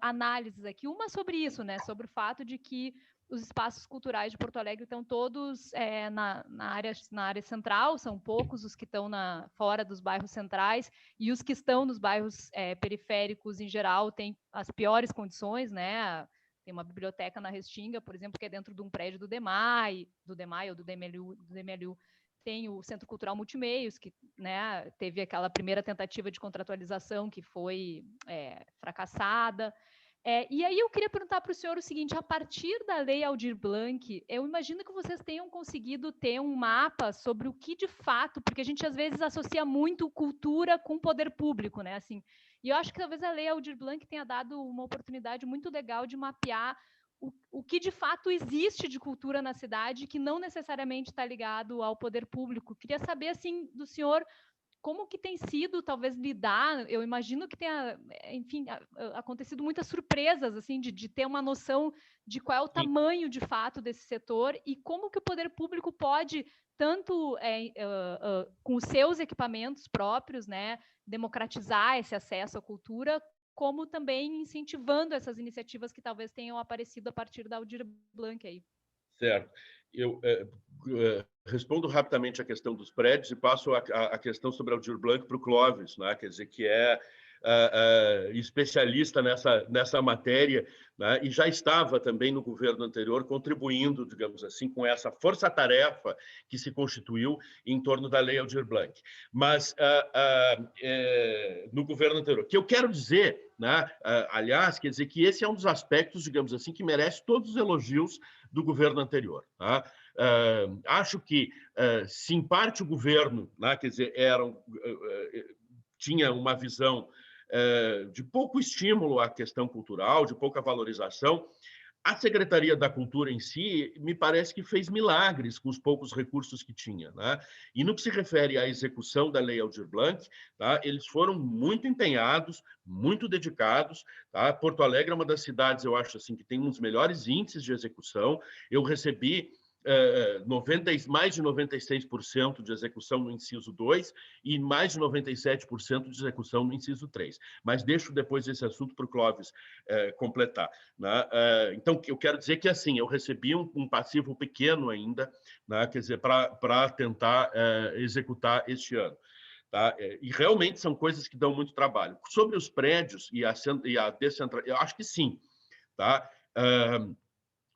S5: análises aqui. Uma sobre isso, né? Sobre o fato de que os espaços culturais de Porto Alegre estão todos na área central, são poucos os que estão fora dos bairros centrais, e os que estão nos bairros periféricos, em geral, têm as piores condições, né? Tem uma biblioteca na Restinga, por exemplo, que é dentro de um prédio do DEMAI ou do DMLU. Tem o Centro Cultural Multimeios, que, né, teve aquela primeira tentativa de contratualização que foi fracassada. E aí eu queria perguntar para o senhor o seguinte: a partir da Lei Aldir Blanc, eu imagino que vocês tenham conseguido ter um mapa sobre o que de fato, porque a gente às vezes associa muito cultura com poder público, né? Assim, e eu acho que talvez a Lei Aldir Blanc tenha dado uma oportunidade muito legal de mapear o que de fato existe de cultura na cidade, que não necessariamente está ligado ao poder público. Queria saber, assim, do senhor, como que tem sido, talvez, lidar. Eu imagino que tenha, enfim, acontecido muitas surpresas, assim, de ter uma noção de qual é o tamanho, de fato, desse setor e como que o poder público pode, tanto com os seus equipamentos próprios, né, democratizar esse acesso à cultura, como também incentivando essas iniciativas que talvez tenham aparecido a partir da Aldir Blanc aí.
S2: Certo. Eu respondo rapidamente a questão dos prédios e passo a questão sobre a Aldir Blanc para o Clóvis, né? Quer dizer, que é especialista nessa matéria, né? E já estava também no governo anterior contribuindo, digamos assim, com essa força-tarefa que se constituiu em torno da Lei Aldir Blanc. Mas no governo anterior, que eu quero dizer, né? Aliás, quer dizer que esse é um dos aspectos, digamos assim, que merece todos os elogios do governo anterior. Tá? Acho que, se em parte o governo, né, quer dizer, tinha uma visão de pouco estímulo à questão cultural, de pouca valorização, a Secretaria da Cultura em si, me parece que fez milagres com os poucos recursos que tinha. Né? E no que se refere à execução da Lei Aldir Blanc, tá? Eles foram muito empenhados, muito dedicados. Tá? Porto Alegre é uma das cidades, eu acho, assim, que tem um dos melhores índices de execução. Eu recebi mais de 96% de execução no inciso 2 e mais de 97% de execução no inciso 3. Mas deixo depois esse assunto para o Clóvis completar. Né? Então, eu quero dizer que, assim, eu recebi um passivo pequeno ainda, né? Quer dizer, para tentar executar este ano. Tá? E realmente são coisas que dão muito trabalho. Sobre os prédios e a descentralização, eu acho que sim. Tá?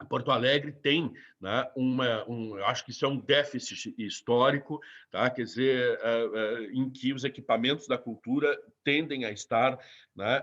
S2: Porto Alegre tem, né, acho que isso é um déficit histórico, tá? Quer dizer, em que os equipamentos da cultura tendem a estar, né,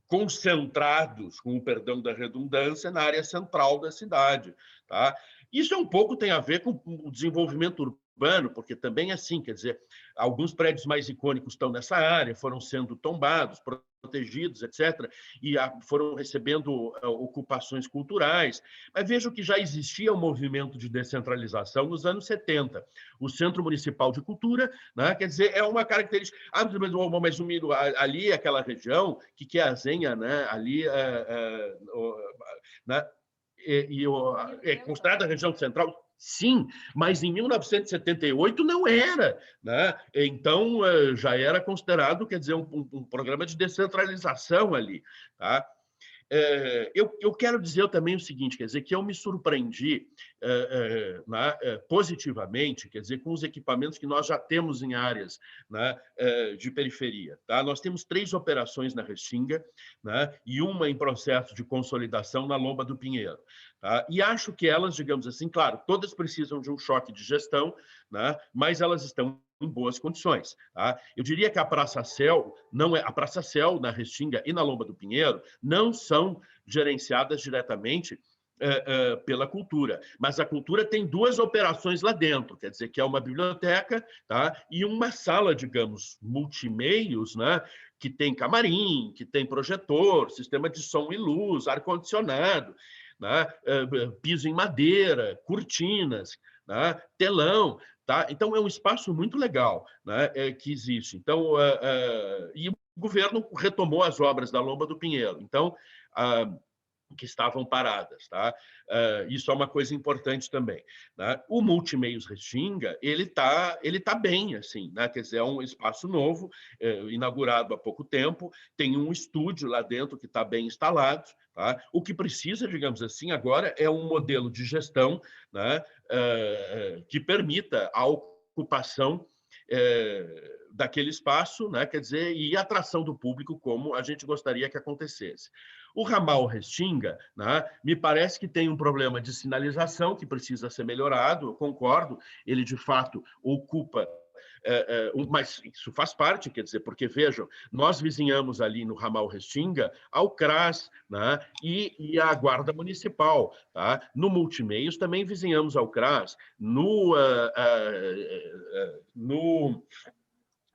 S2: concentrados, com o perdão da redundância, na área central da cidade. Tá? Isso um pouco tem a ver com o desenvolvimento urbano, porque também é assim, quer dizer, alguns prédios mais icônicos estão nessa área, foram sendo tombados, protegidos, etc., e foram recebendo ocupações culturais. Mas vejo que já existia um movimento de descentralização nos anos 70. O Centro Municipal de Cultura, né, quer dizer, é uma característica... mas ali, aquela região, que é a Zenha, né, ali... né, é considerada a região central? Sim, mas em 1978 não era. Né? Então, já era considerado, quer dizer, um programa de descentralização ali. Tá? Eu quero dizer também o seguinte, quer dizer, que eu me surpreendi positivamente, quer dizer, com os equipamentos que nós já temos em áreas, né, de periferia. Tá? Nós temos 3 operações na Restinga, né, e uma em processo de consolidação na Lomba do Pinheiro. Tá? E acho que elas, digamos assim, claro, todas precisam de um choque de gestão, né, mas elas estão em boas condições. Tá? Eu diria que a Praça Céu, na Restinga e na Lomba do Pinheiro, não são gerenciadas diretamente pela cultura, mas a cultura tem 2 operações lá dentro, quer dizer, que é uma biblioteca, tá? E uma sala, digamos, multimeios, né? Que tem camarim, que tem projetor, sistema de som e luz, ar-condicionado, né? Piso em madeira, cortinas, né? Telão. Tá? Então, é um espaço muito legal, né, que existe. Então, e o governo retomou as obras da Lomba do Pinheiro, então, que estavam paradas. Tá? Isso é uma coisa importante também. Né? O Multimeios Restinga, ele tá bem, assim, né? Quer dizer, é um espaço novo, inaugurado há pouco tempo, tem um estúdio lá dentro que está bem instalado. Tá? O que precisa, digamos assim, agora é um modelo de gestão, né, que permita a ocupação daquele espaço, né? Quer dizer, e atração do público como a gente gostaria que acontecesse. O ramal Restinga, né, me parece que tem um problema de sinalização que precisa ser melhorado, eu concordo, ele de fato ocupa mas isso faz parte, quer dizer, porque, vejam, nós vizinhamos ali no ramal Restinga ao CRAS, né, e a Guarda Municipal. Tá? No Multimeios também vizinhamos ao CRAS.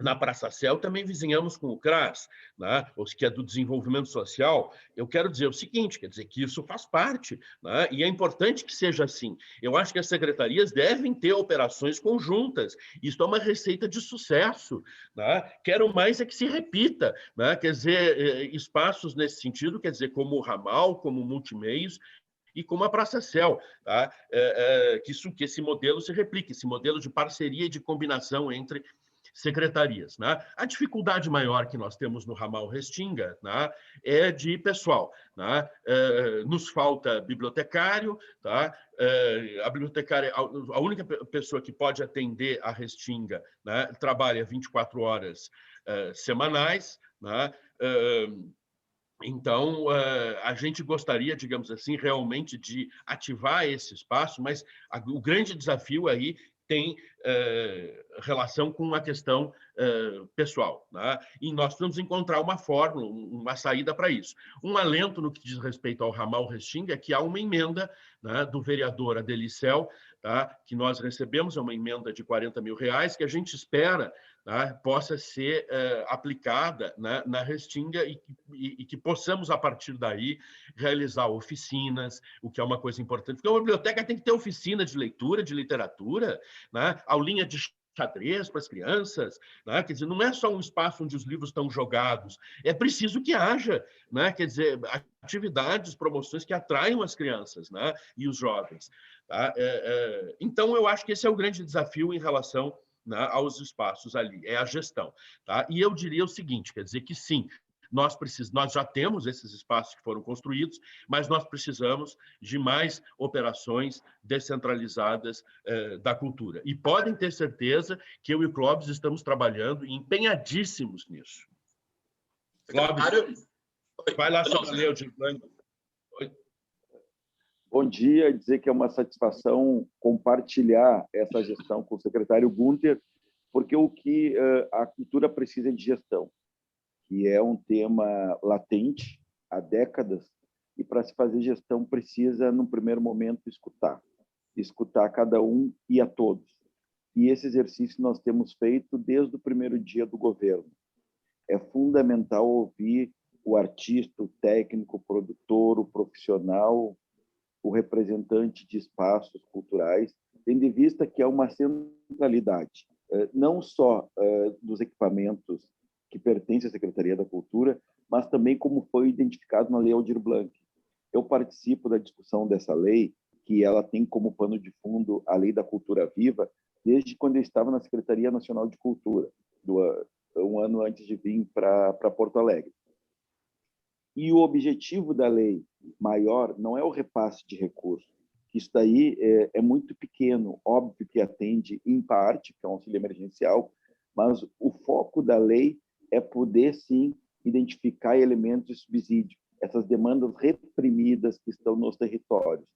S2: Na Praça Céu também vizinhamos com o CRAS, né? Que é do desenvolvimento social. Eu quero dizer o seguinte, quer dizer que isso faz parte, né? E é importante que seja assim. Eu acho que as secretarias devem ter operações conjuntas. Isso é uma receita de sucesso, né? Quero mais é que se repita, né? Quer dizer, espaços nesse sentido, quer dizer, como o ramal, como o Multimeios, e como a Praça Céu, tá? Que esse modelo se replique, esse modelo de parceria e de combinação entre secretarias. Né? A dificuldade maior que nós temos no ramal Restinga, né, é de pessoal. Né? Nos falta bibliotecário, tá? A bibliotecária, a única pessoa que pode atender a Restinga, né, trabalha 24 horas semanais, né? Então, a gente gostaria, digamos assim, realmente de ativar esse espaço, mas o grande desafio aí tem relação com a questão pessoal. Né? E nós precisamos encontrar uma fórmula, uma saída para isso. Um alento no que diz respeito ao ramal Restinga é que há uma emenda, né, do vereador Adelicel, tá, que nós recebemos, é uma emenda de R$40 mil, que a gente espera, né, possa ser aplicada, né, na Restinga e que possamos, a partir daí, realizar oficinas, o que é uma coisa importante. Porque uma biblioteca tem que ter oficina de leitura, de literatura, né, aulinha de xadrez para as crianças, né? Quer dizer, não é só um espaço onde os livros estão jogados, é preciso que haja, né? Quer dizer, atividades, promoções que atraiam as crianças, né? E os jovens. Tá? Então, eu acho que esse é o grande desafio em relação, né, aos espaços ali, é a gestão. Tá? E eu diria o seguinte, quer dizer que sim, nós já temos esses espaços que foram construídos, mas nós precisamos de mais operações descentralizadas da cultura. E podem ter certeza que eu e o Clóvis estamos trabalhando e empenhadíssimos nisso. Clóvis, vai lá sobre a lei Aldir Blanc.
S6: Bom dia, dizer que é uma satisfação compartilhar essa gestão com o secretário Gunther, porque o que a cultura precisa é de gestão, que é um tema latente há décadas, e para se fazer gestão precisa, num primeiro momento, escutar cada um e a todos. E esse exercício nós temos feito desde o primeiro dia do governo. É fundamental ouvir o artista, o técnico, o produtor, o profissional, o representante de espaços culturais, tendo em vista que há uma centralidade, não só dos equipamentos que pertence à Secretaria da Cultura, mas também como foi identificado na Lei Aldir Blanc. Eu participo da discussão dessa lei, que ela tem como pano de fundo a Lei da Cultura Viva, desde quando eu estava na Secretaria Nacional de Cultura, um ano antes de vir para Porto Alegre. E o objetivo da lei maior não é o repasse de recursos, que isso daí é muito pequeno, óbvio que atende em parte, que é um auxílio emergencial, mas o foco da lei é poder, sim, identificar elementos de subsídio, essas demandas reprimidas que estão nos territórios.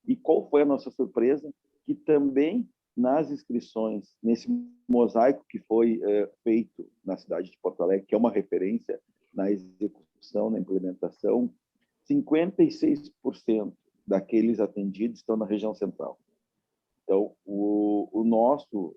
S6: E qual foi a nossa surpresa? Que também nas inscrições, nesse mosaico que foi feito na cidade de Porto Alegre, que é uma referência na execução, na implementação, 56% daqueles atendidos estão na região central. Então, o nosso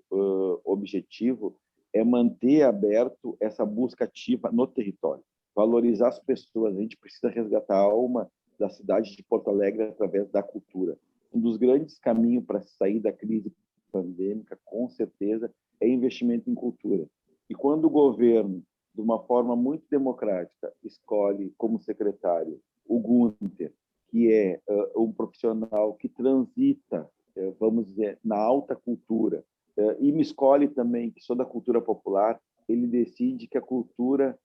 S6: objetivo é manter aberto essa busca ativa no território, valorizar as pessoas. A gente precisa resgatar a alma da cidade de Porto Alegre através da cultura. Um dos grandes caminhos para sair da crise pandêmica, com certeza, é investimento em cultura. E quando o governo, de uma forma muito democrática, escolhe como secretário o Gunther, que é um profissional que transita, vamos dizer, na alta cultura, e me escolhe também, que sou da cultura popular, ele decide que a cultura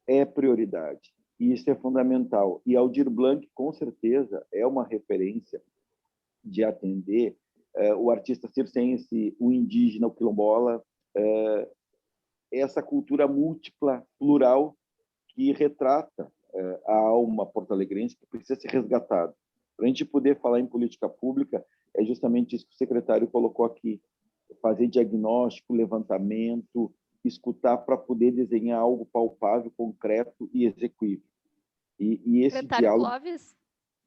S6: é prioridade. E isso é fundamental. E Aldir Blanc, com certeza, é uma referência de atender o artista circense, o indígena, o quilombola. essa cultura múltipla, plural, que retrata a alma porto-alegrense, que precisa ser resgatada. Para a gente poder falar em política pública, é justamente isso que o secretário colocou aqui: fazer diagnóstico, levantamento, escutar para poder desenhar algo palpável, concreto e execuível. E esse
S5: Secretário
S6: diálogo...
S5: Clóvis,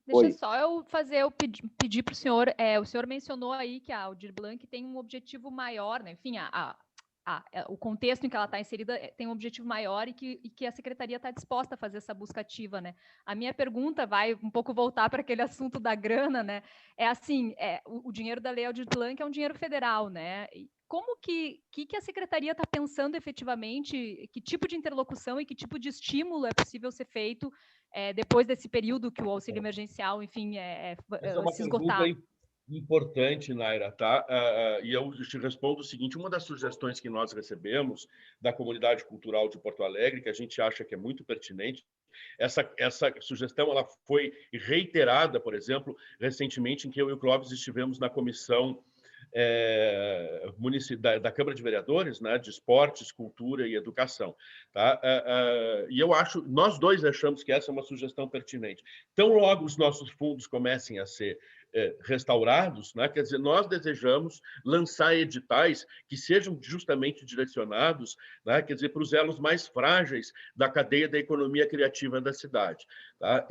S5: deixa só eu pedir para o senhor mencionou aí que a Aldir Blanc tem um objetivo maior, né? Enfim, o contexto em que ela está inserida tem um objetivo maior e que a secretaria está disposta a fazer essa busca ativa, né? A minha pergunta vai um pouco voltar para aquele assunto da grana, né? É assim, o dinheiro da Lei Aldir Blanc é um dinheiro federal, né? Como que a secretaria está pensando efetivamente, que tipo de interlocução e que tipo de estímulo é possível ser feito depois desse período que o auxílio emergencial, enfim, se esgotar?
S2: Importante, Naira, tá? E eu te respondo o seguinte: uma das sugestões que nós recebemos da comunidade cultural de Porto Alegre, que a gente acha que é muito pertinente, essa sugestão ela foi reiterada, por exemplo, recentemente, em que eu e o Clóvis estivemos na comissão da Câmara de Vereadores, né, de Esportes, Cultura e Educação, tá? E nós dois achamos que essa é uma sugestão pertinente. Tão logo os nossos fundos comecem a ser restaurados, né? Quer dizer, nós desejamos lançar editais que sejam justamente direcionados, né? Quer dizer, para os elos mais frágeis da cadeia da economia criativa da cidade. Tá?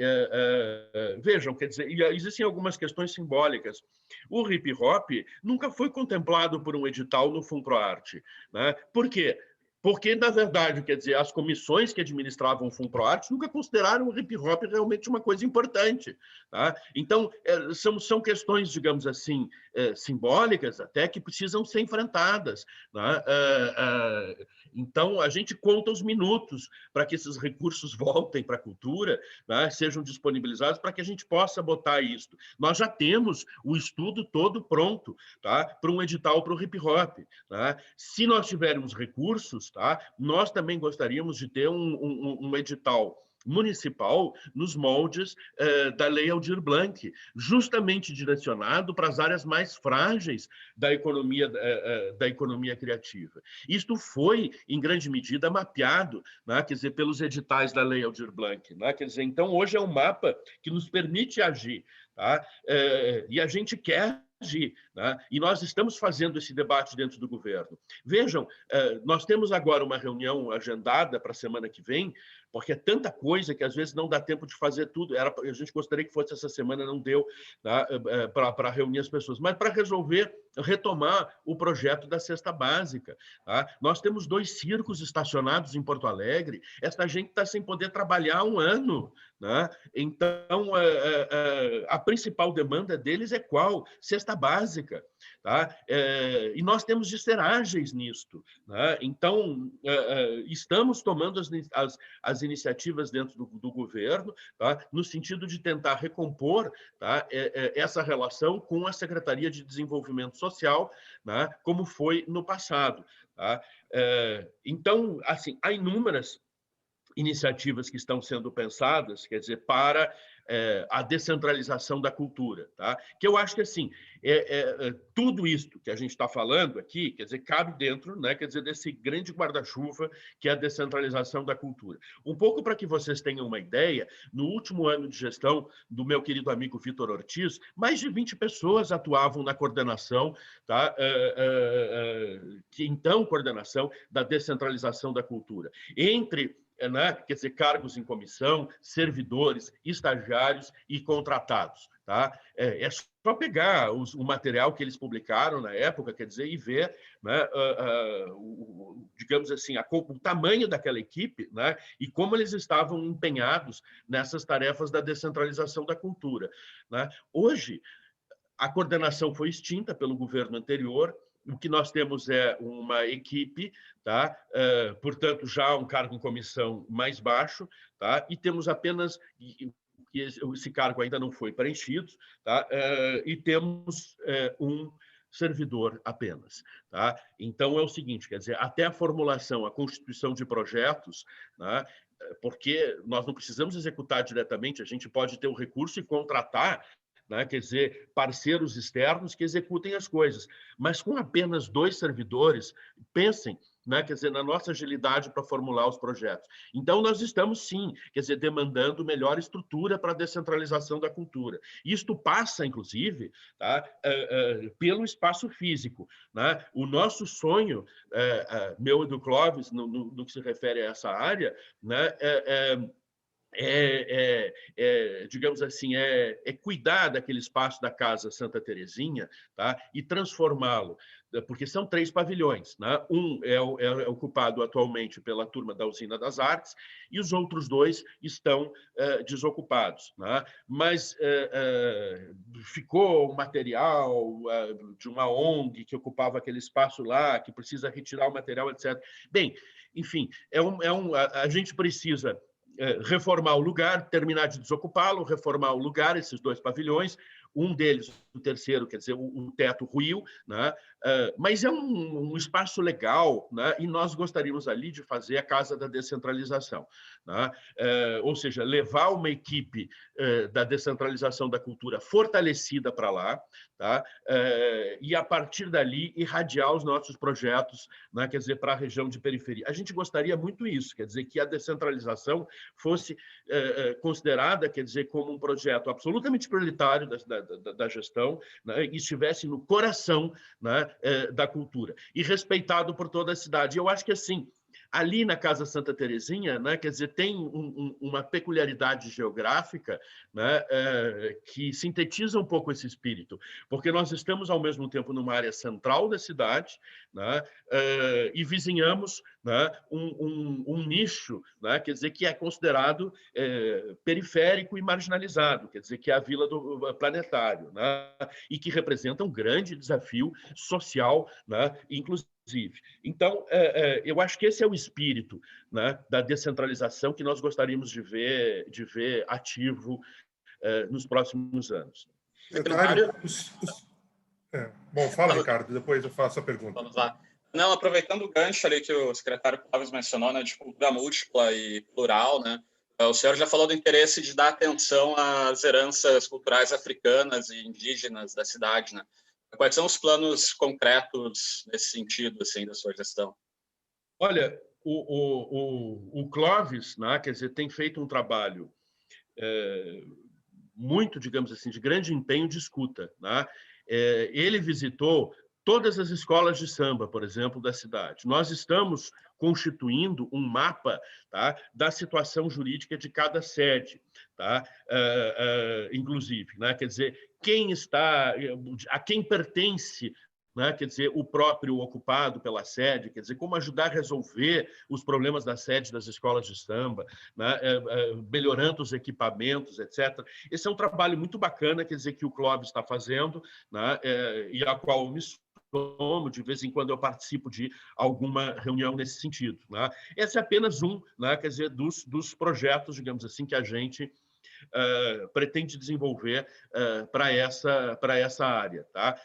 S2: Vejam, quer dizer, existem algumas questões simbólicas. O hip hop nunca foi contemplado por um edital no FUNPROARTE, né? Por quê? Porque, na verdade, quer dizer, as comissões que administravam o FUNPROARTE nunca consideraram o hip hop realmente uma coisa importante. Tá? Então, são questões, digamos assim, simbólicas até que precisam ser enfrentadas. Né? Então, a gente conta os minutos para que esses recursos voltem para a cultura, né? Sejam disponibilizados para que a gente possa botar isso. Nós já temos o estudo todo pronto, tá? Para um edital para o hip hop. Tá? Se nós tivermos recursos, tá? Nós também gostaríamos de ter um edital municipal nos moldes da Lei Aldir Blanc, justamente direcionado para as áreas mais frágeis da economia criativa. Isto foi, em grande medida, mapeado, né, quer dizer, pelos editais da Lei Aldir Blanc. Né? Quer dizer, então, hoje é um mapa que nos permite agir. Tá? E a gente quer agir, né? E nós estamos fazendo esse debate dentro do governo. Vejam, nós temos agora uma reunião agendada para a semana que vem, porque é tanta coisa que às vezes não dá tempo de fazer tudo. A gente gostaria que fosse essa semana, não deu, tá? Para reunir as pessoas, mas para retomar o projeto da cesta básica. Tá? Nós temos 2 circos estacionados em Porto Alegre, essa gente está sem poder trabalhar há 1 ano. Né? Então, a principal demanda deles é qual? Cesta básica. Tá? E nós temos de ser ágeis nisto. Né? Então, estamos tomando as iniciativas dentro do governo, tá? No sentido de tentar recompor, tá? Essa relação com a Secretaria de Desenvolvimento Social, né? Como foi no passado. Tá? Então, assim, há inúmeras iniciativas que estão sendo pensadas, quer dizer, para a descentralização da cultura, tá? Que eu acho que assim tudo isto que a gente está falando aqui, quer dizer, cabe dentro, né? Quer dizer, desse grande guarda-chuva que é a descentralização da cultura. Um pouco para que vocês tenham uma ideia, no último ano de gestão do meu querido amigo Vitor Ortiz, mais de 20 pessoas atuavam na coordenação, tá? Coordenação da descentralização da cultura. Entre quer dizer, cargos em comissão, servidores, estagiários e contratados. Tá? É só pegar o material que eles publicaram na época, quer dizer, e ver, né, digamos assim, o tamanho daquela equipe, né, e como eles estavam empenhados nessas tarefas da descentralização da cultura. Né? Hoje, a coordenação foi extinta pelo governo anterior. O que nós temos é uma equipe, tá? Portanto, já um cargo em comissão mais baixo, tá? E temos apenas, esse cargo ainda não foi preenchido, tá? E temos um servidor apenas. Tá? Então, é o seguinte, quer dizer, até a formulação, a constituição de projetos, né? Porque nós não precisamos executar diretamente, a gente pode ter o recurso e contratar, né? Quer dizer, parceiros externos que executem as coisas. Mas com apenas 2 servidores, pensem né, quer dizer, na nossa agilidade para formular os projetos. Então, nós estamos, sim, quer dizer, demandando melhor estrutura para a descentralização da cultura. Isto passa, inclusive, tá, pelo espaço físico, né? O nosso sonho, meu e do Clóvis, no que se refere a essa área, né, digamos assim, cuidar daquele espaço da Casa Santa Terezinha, tá? E transformá-lo, porque são 3 pavilhões, né? Um é ocupado atualmente pela turma da Usina das Artes e os outros 2 estão desocupados, né? Mas ficou um material de uma ONG que ocupava aquele espaço lá, que precisa retirar o material, etc. Bem, enfim, a gente precisa reformar o lugar, terminar de desocupá-lo, reformar o lugar, esses 2 pavilhões. Um deles, o terceiro, quer dizer, o teto ruiu, né? Mas é um espaço legal, né? E nós gostaríamos ali de fazer a Casa da Descentralização, né? Ou seja, levar uma equipe da descentralização da cultura fortalecida para lá, tá? E, a partir dali, irradiar os nossos projetos, né? Quer dizer, para a região de periferia. A gente gostaria muito isso, quer dizer, que a descentralização fosse considerada, quer dizer, como um projeto absolutamente prioritário da gestão, né, e estivesse no coração, né, da cultura e respeitado por toda a cidade. Eu acho que assim, ali na Casa Santa Terezinha, né, quer dizer, tem uma peculiaridade geográfica, né, que sintetiza um pouco esse espírito, porque nós estamos ao mesmo tempo numa área central da cidade, né, e vizinhamos, né, um nicho, né, quer dizer, que é considerado periférico e marginalizado, quer dizer, que é a Vila do Planetário, né, e que representa um grande desafio social, né, inclusive. Então, eu acho que esse é o espírito, né, da descentralização que nós gostaríamos de ver ativo nos próximos anos.
S4: Secretário, bom, fala, Ricardo, depois eu faço a pergunta.
S1: Vamos lá. Não, aproveitando o gancho ali que o secretário Clóvis mencionou, né, de cultura múltipla e plural, né, o senhor já falou do interesse de dar atenção às heranças culturais africanas e indígenas da cidade, né? Quais são os planos concretos nesse sentido, assim, da sua gestão?
S2: Olha, o Clóvis, né, quer dizer, tem feito um trabalho muito, digamos assim, de grande empenho de escuta, né? Ele visitou todas as escolas de samba, por exemplo, da cidade. Nós estamos constituindo um mapa, tá, da situação jurídica de cada sede, tá? Inclusive, né? Quer dizer, a quem pertence, né, quer dizer, o próprio ocupado pela sede, quer dizer, como ajudar a resolver os problemas da sede das escolas de samba, né, melhorando os equipamentos, etc. Esse é um trabalho muito bacana, quer dizer, que o Clóvis está fazendo, né, e a qual eu me somo, de vez em quando eu participo de alguma reunião nesse sentido, né? Esse é apenas um, né, quer dizer, dos projetos, digamos assim, que a gente pretende desenvolver para essa área, tá?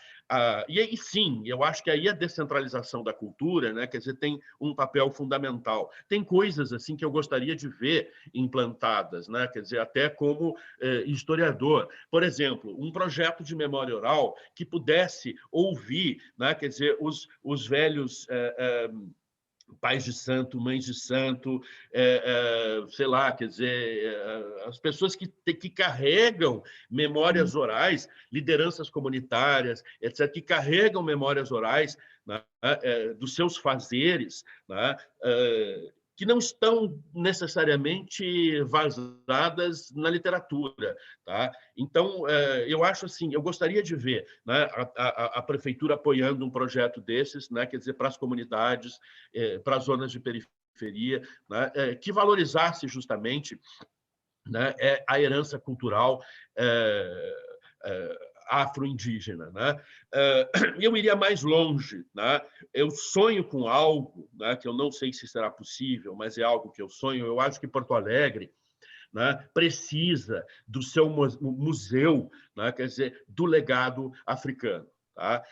S2: E aí, sim, eu acho que aí a descentralização da cultura, né, quer dizer, tem um papel fundamental. Tem coisas assim que eu gostaria de ver implantadas, né, quer dizer, até como historiador. Por exemplo, um projeto de memória oral que pudesse ouvir, né, quer dizer, os velhos pais de santo, mães de santo, sei lá, quer dizer, as pessoas que carregam memórias orais, lideranças comunitárias, etc., que carregam memórias orais, né, dos seus fazeres, né, que não estão necessariamente vazadas na literatura, tá? Então, eu acho assim, eu gostaria de ver, né, a prefeitura apoiando um projeto desses, né, quer dizer, para as comunidades, para as zonas de periferia, né, que valorizasse justamente, né, a herança cultural afro-indígena, né? Eu iria mais longe, né? Eu sonho com algo, né, que eu não sei se será possível, mas é algo que eu sonho. Eu acho que Porto Alegre, né, precisa do seu museu, né, quer dizer, do legado africano, tá?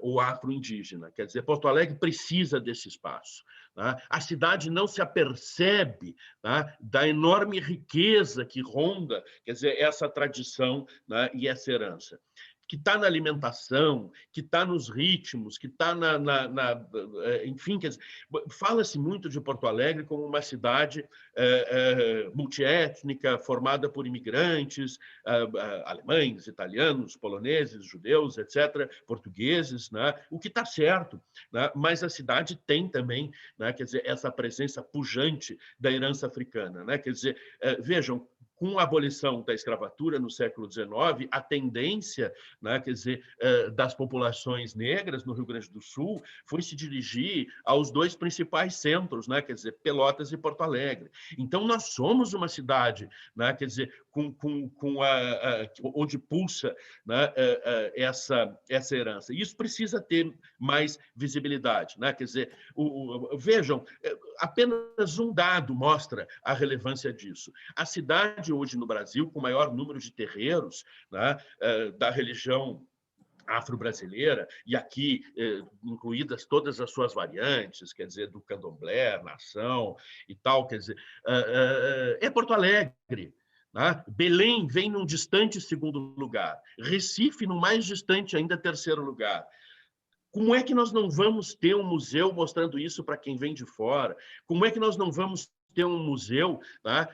S2: O afro-indígena. Quer dizer, Porto Alegre precisa desse espaço. Tá? A cidade não se apercebe, tá, da enorme riqueza que ronda, quer dizer, essa tradição, né, e essa herança. que está na alimentação, que está nos ritmos, que está enfim, fala-se muito de Porto Alegre como uma cidade multiétnica, formada por imigrantes, alemães, italianos, poloneses, judeus, etc., portugueses, né? O que está certo, né? Mas a cidade tem também, né, quer dizer, essa presença pujante da herança africana, né? Quer dizer, vejam, com a abolição da escravatura no século XIX, a tendência, né, quer dizer, das populações negras no Rio Grande do Sul foi se dirigir aos dois principais centros, né, quer dizer, Pelotas e Porto Alegre. Então, nós somos uma cidade, né, quer dizer, onde pulsa, né, essa herança. E isso precisa ter mais visibilidade, né? Quer dizer, vejam, apenas um dado mostra a relevância disso. A cidade hoje no Brasil com o maior número de terreiros, né, da religião afro-brasileira, e aqui incluídas todas as suas variantes, quer dizer, do candomblé, nação e tal, quer dizer, é Porto Alegre. Né? Belém vem num distante segundo lugar, Recife no mais distante ainda terceiro lugar. Como é que nós não vamos ter um museu mostrando isso para quem vem de fora? Como é que nós não vamos ter um museu, tá,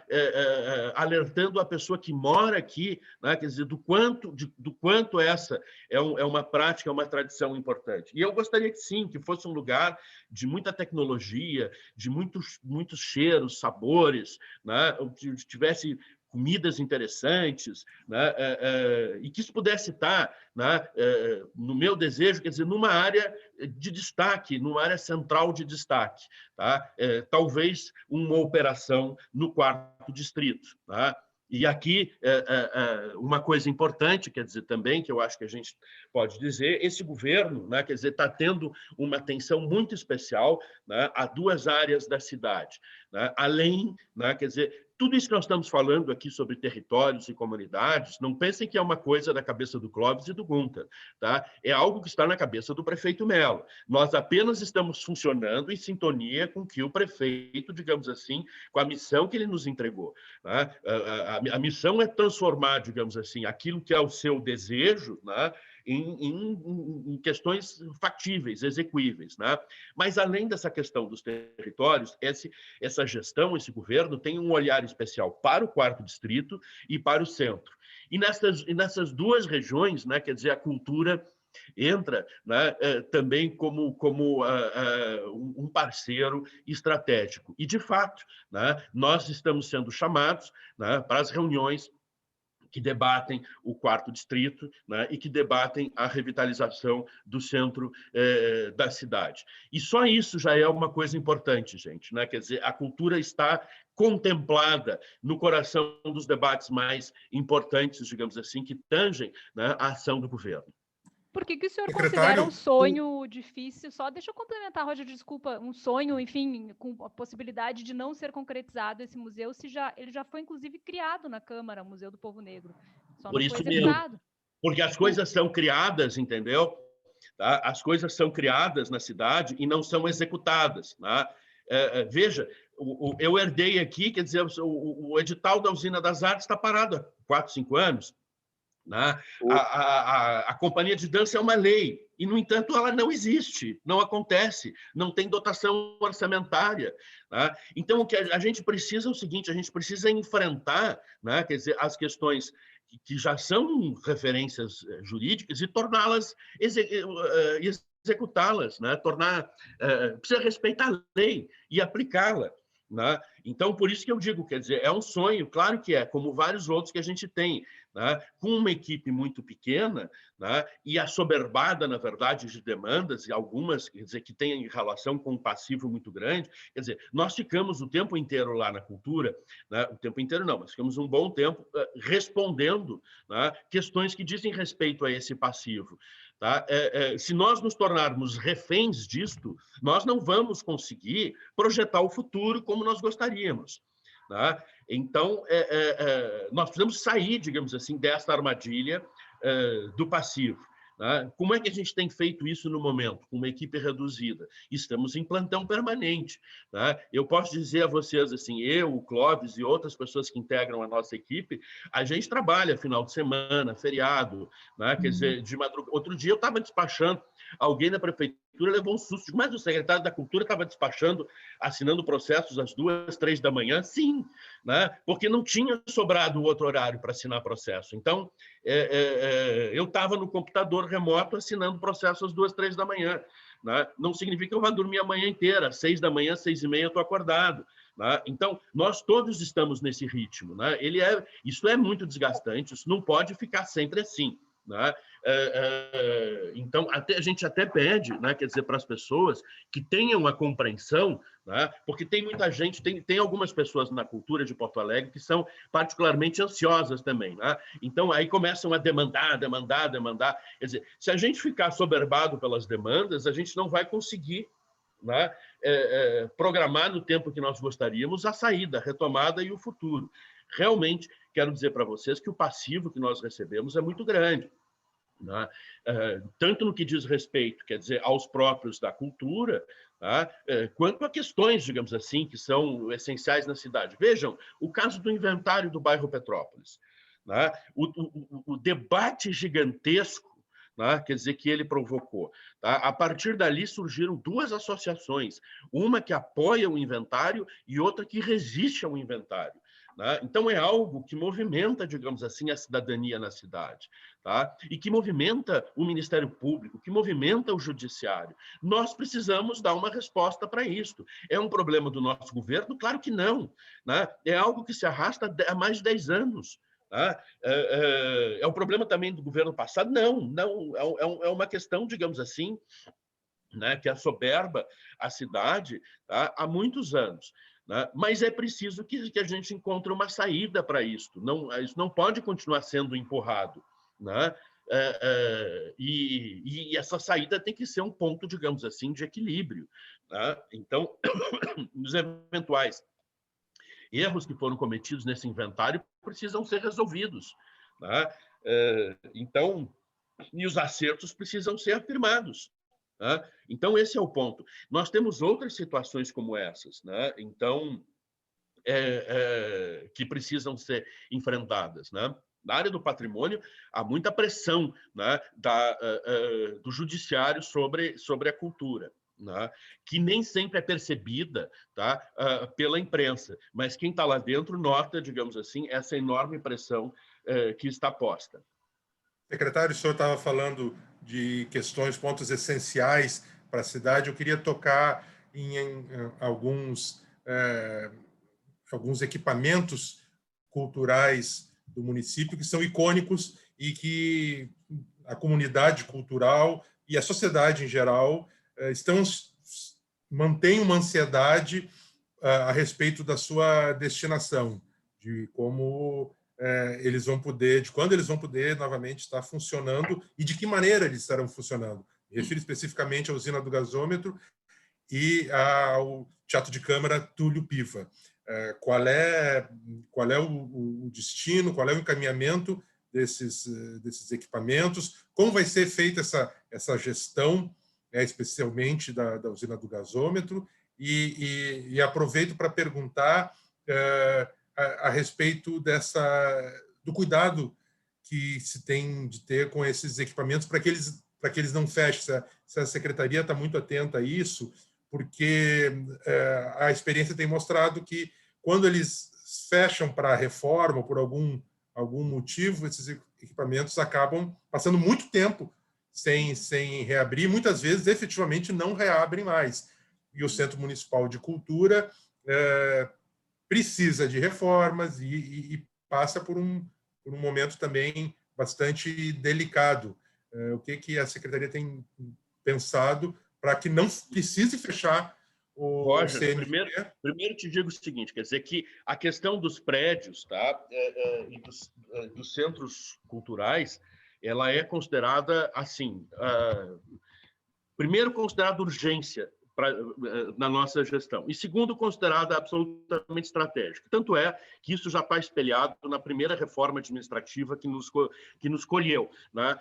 S2: alertando a pessoa que mora aqui, né, quer dizer, do quanto essa é uma prática, é uma tradição importante. E eu gostaria que sim, que fosse um lugar de muita tecnologia, de muitos cheiros, sabores, né, que tivesse comidas interessantes, né, e que isso pudesse estar, né, no meu desejo, quer dizer, numa área de destaque, numa área central de destaque, tá? Talvez uma operação no 4º distrito, tá? E aqui, uma coisa importante, quer dizer, também, que eu acho que a gente pode dizer, esse governo, né, quer dizer, está tendo uma atenção muito especial, né, a 2 áreas da cidade, né? Além, né, quer dizer, tudo isso que nós estamos falando aqui sobre territórios e comunidades, não pensem que é uma coisa da cabeça do Clóvis e do Gunter, tá? É algo que está na cabeça do prefeito Mello. Nós apenas estamos funcionando em sintonia com que o prefeito, digamos assim, com a missão que ele nos entregou, tá? A missão é transformar, digamos assim, aquilo que é o seu desejo, né, em questões factíveis, execuíveis, né? Mas, além dessa questão dos territórios, essa gestão, esse governo tem um olhar especial para o 4º distrito e para o centro. E nessas 2 regiões, né, quer dizer, a cultura entra, né, também como um parceiro estratégico. E, de fato, né, nós estamos sendo chamados, né, para as reuniões que debatem o 4º distrito, né, e que debatem a revitalização do centro da cidade. E só isso já é uma coisa importante, gente, né? Quer dizer, a cultura está contemplada no coração dos debates mais importantes, digamos assim, que tangem, né, a ação do governo.
S5: Por que o senhor considera um sonho difícil? Só deixa eu complementar, Roger, desculpa, um sonho, enfim, com a possibilidade de não ser concretizado esse museu, se ele já foi, inclusive, criado na Câmara, o Museu do Povo Negro. Só
S2: por
S5: não
S2: isso
S5: foi executado.
S2: mesmo, porque as coisas são criadas, entendeu? Tá? As coisas são criadas na cidade e não são executadas. Tá? Veja, eu herdei aqui, quer dizer, o edital da Usina das Artes está parado há 4, 5 anos. Né? A companhia de dança é uma lei e, no entanto, ela não existe, não acontece, não tem dotação orçamentária. Né? Então, o que a gente precisa é o seguinte, a gente precisa enfrentar, né, quer dizer, as questões que já são referências jurídicas e torná-las, executá-las, né? Precisa respeitar a lei e aplicá-la. Né? Então, por isso que eu digo, quer dizer, é um sonho, claro que é, como vários outros que a gente tem, né? Com uma equipe muito pequena, né? E assoberbada, na verdade, de demandas, e algumas, quer dizer, que têm relação com um passivo muito grande. Quer dizer, nós ficamos o tempo inteiro lá na cultura, né? O tempo inteiro não, mas ficamos um bom tempo respondendo, né, questões que dizem respeito a esse passivo. Tá? Se nós nos tornarmos reféns disto, nós não vamos conseguir projetar o futuro como nós gostaríamos. Tá? Então, nós precisamos sair, digamos assim, dessa armadilha do passivo. Tá? Como é que a gente tem feito isso no momento, com uma equipe reduzida? Estamos em plantão permanente. Tá? Eu posso dizer a vocês, assim, eu, o Clóvis e outras pessoas que integram a nossa equipe, a gente trabalha final de semana, feriado, né? Quer dizer, de madrugada. Outro dia eu estava despachando, alguém da prefeitura levou um susto, mas o secretário da Cultura estava despachando, assinando processos às 2, 3 da manhã, sim, né? Porque não tinha sobrado outro horário para assinar processo. Então, eu estava no computador remoto assinando processo às 2, 3 da manhã. Né? Não significa que eu vá dormir a manhã inteira, às 6 da manhã, 6h30 eu estou acordado. Né? Então, nós todos estamos nesse ritmo. Né? Isso é muito desgastante, isso não pode ficar sempre assim. Né? Então, a gente até pede, né, quer dizer, para as pessoas que tenham a compreensão, né, porque tem muita gente, tem algumas pessoas na cultura de Porto Alegre que são particularmente ansiosas também. Né? Então, aí começam a demandar. Quer dizer, se a gente ficar soberbado pelas demandas, a gente não vai conseguir, né, programar no tempo que nós gostaríamos a saída, a retomada e o futuro. Realmente, quero dizer para vocês que o passivo que nós recebemos é muito grande. Né? Tanto no que diz respeito, quer dizer, aos próprios da cultura, tá? Quanto a questões, digamos assim, que são essenciais na cidade. Vejam, o caso do inventário do bairro Petrópolis. Né? O debate gigantesco, né, quer dizer, que ele provocou. Tá? A partir dali surgiram duas associações, uma que apoia o inventário e outra que resiste ao inventário. Né? Então, é algo que movimenta, digamos assim, a cidadania na cidade. Tá? E que movimenta o Ministério Público, que movimenta o Judiciário. Nós precisamos dar uma resposta para isso. É um problema do nosso governo? Claro que não. Né? É algo que se arrasta há mais de 10 anos. Tá? É um problema também do governo passado? Não. É uma questão, digamos assim, né, que assoberba a cidade, tá, há muitos anos. Né? Mas é preciso que a gente encontre uma saída para isso. Isso não pode continuar sendo empurrado. Né? E essa saída tem que ser um ponto, digamos assim, de equilíbrio. Né? Então, nos eventuais erros que foram cometidos nesse inventário precisam ser resolvidos. Né? Então, e os acertos precisam ser afirmados. Né? Então, esse é o ponto. Nós temos outras situações como essas. Né? Então, que precisam ser enfrentadas. Né? Na área do patrimônio, há muita pressão, né, do judiciário sobre a cultura. Né, que nem sempre é percebida, tá, pela imprensa, mas quem está lá dentro nota, digamos assim, essa enorme pressão que está posta.
S4: Secretário, o senhor estava falando de questões, pontos essenciais para a cidade. Eu queria tocar em alguns equipamentos culturais do município que são icônicos e que a comunidade cultural e a sociedade em geral mantém uma ansiedade a respeito da sua destinação, de como eles vão poder, de quando eles vão poder novamente estar funcionando e de que maneira eles estarão funcionando. Me refiro especificamente à usina do gasômetro e ao Teatro de Câmara Túlio Piva. Qual é o destino, qual é o encaminhamento desses equipamentos, como vai ser feita essa gestão, especialmente da usina do gasômetro, e aproveito para perguntar a respeito do cuidado que se tem de ter com esses equipamentos para que eles não fechem. Se a secretaria está muito atenta a isso, porque a experiência tem mostrado que quando eles fecham para a reforma, por algum motivo, esses equipamentos acabam passando muito tempo sem reabrir, muitas vezes efetivamente não reabrem mais. E o Centro Municipal de Cultura precisa de reformas e passa por um momento também bastante delicado. O que a Secretaria tem pensado para que não precise fechar o
S2: Roger,
S4: CMG?
S2: primeiro te digo o seguinte, quer dizer que a questão dos prédios, tá, e dos centros culturais, ela é considerada assim, primeiro considerada urgência na nossa gestão. E segundo, considerada absolutamente estratégica. Tanto é que isso já está espelhado na primeira reforma administrativa que nos colheu, né?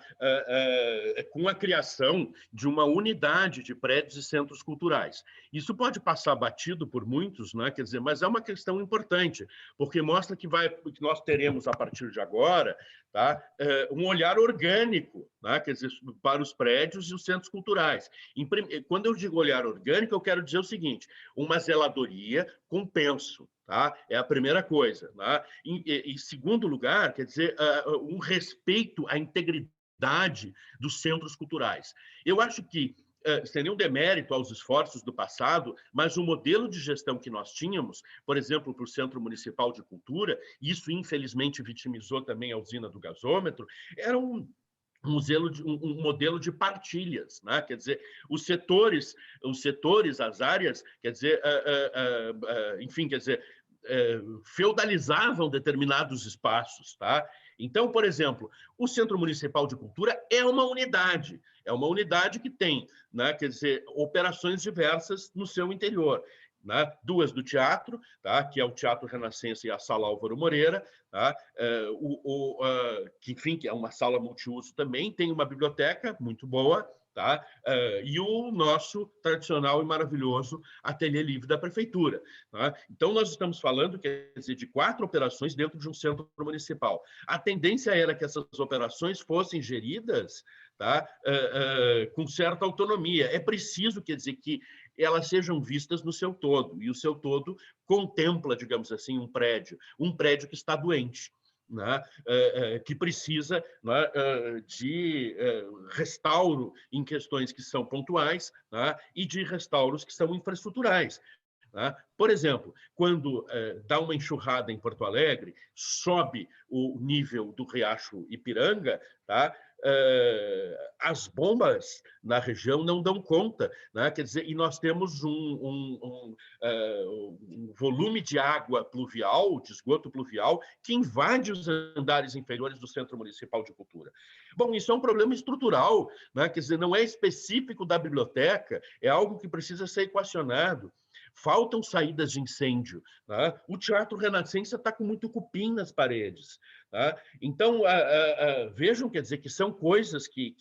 S2: Com a criação de uma unidade de prédios e centros culturais. Isso pode passar batido por muitos, né? Quer dizer, mas é uma questão importante, porque mostra que nós teremos, a partir de agora, tá? Um olhar orgânico, né? Quer dizer, para os prédios e os centros culturais. Quando eu digo olhar orgânico, eu quero dizer o seguinte: uma zeladoria com penso. Tá? É a primeira coisa. Tá? Em segundo lugar, quer dizer, um respeito à integridade dos centros culturais. Eu acho que sem nenhum demérito aos esforços do passado, mas o modelo de gestão que nós tínhamos, por exemplo, para o Centro Municipal de Cultura, isso infelizmente vitimizou também a usina do gasômetro, era um modelo de partilhas, né? Quer dizer, os setores, as áreas, quer dizer, enfim, quer dizer, feudalizavam determinados espaços, tá? Então, por exemplo, o Centro Municipal de Cultura é uma unidade que tem, né, quer dizer, operações diversas no seu interior. Né? Duas do teatro, tá? Que é o Teatro Renascença e a Sala Álvaro Moreira, tá? Que, enfim, que é uma sala multiuso também, tem uma biblioteca muito boa, tá? E o nosso tradicional e maravilhoso Ateliê Livre da Prefeitura. Tá? Então, nós estamos falando, quer dizer, de 4 operações dentro de um centro municipal. A tendência era que essas operações fossem geridas, tá? Com certa autonomia. É preciso, quer dizer, que elas sejam vistas no seu todo, e o seu todo contempla, digamos assim, um prédio que está doente, né? Que precisa, né, de restauro em questões que são pontuais, né? E de restauros que são infraestruturais. Né? Por exemplo, quando dá uma enxurrada em Porto Alegre, sobe o nível do Riacho Ipiranga, tá? As bombas na região não dão conta, né? Quer dizer, e nós temos um volume de água pluvial, de esgoto pluvial, que invade os andares inferiores do Centro Municipal de Cultura. Bom, isso é um problema estrutural, né? Quer dizer, não é específico da biblioteca, é algo que precisa ser equacionado. Faltam saídas de incêndio. Né? O Teatro Renascença está com muito cupim nas paredes. Tá? Então, vejam, quer dizer, que são coisas que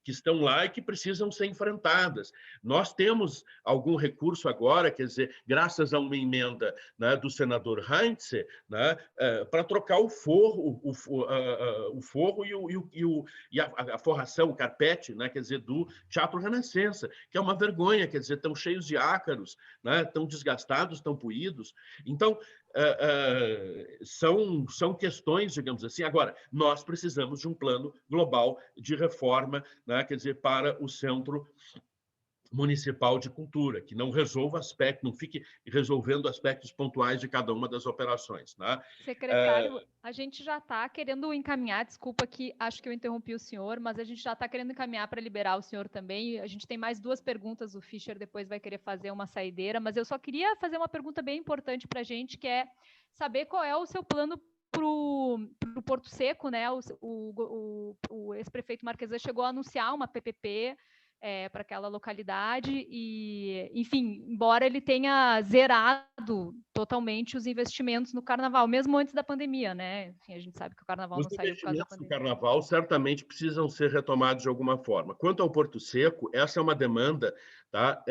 S2: estão lá e que precisam ser enfrentadas. Nós temos algum recurso agora, quer dizer, graças a uma emenda, né, do senador Heinze, né, para trocar o forro, o forro e a forração, o carpete, né, quer dizer, do Teatro Renascença, que é uma vergonha, quer dizer, estão cheios de ácaros, né, estão desgastados, estão puídos. Então, são questões, digamos assim. Agora, nós precisamos de um plano global de reforma, né, quer dizer, para o Centro Municipal de Cultura, que não resolva aspectos, não fique resolvendo aspectos pontuais de cada uma das operações. Né?
S5: Secretário, a gente já está querendo encaminhar, desculpa que acho que eu interrompi o senhor, mas a gente já está querendo encaminhar para liberar o senhor também. A gente tem mais 2 perguntas, o Fischer depois vai querer fazer uma saideira, mas eu só queria fazer uma pergunta bem importante para a gente, que é saber qual é o seu plano para o Porto Seco, né? O ex-prefeito Marquesan chegou a anunciar uma PPP para aquela localidade e, enfim, embora ele tenha zerado totalmente os investimentos no Carnaval, mesmo antes da pandemia, né? Enfim, a gente sabe que o Carnaval não saiu por causa da pandemia. Os investimentos
S2: no Carnaval certamente precisam ser retomados de alguma forma. Quanto ao Porto Seco, essa é uma demanda, tá,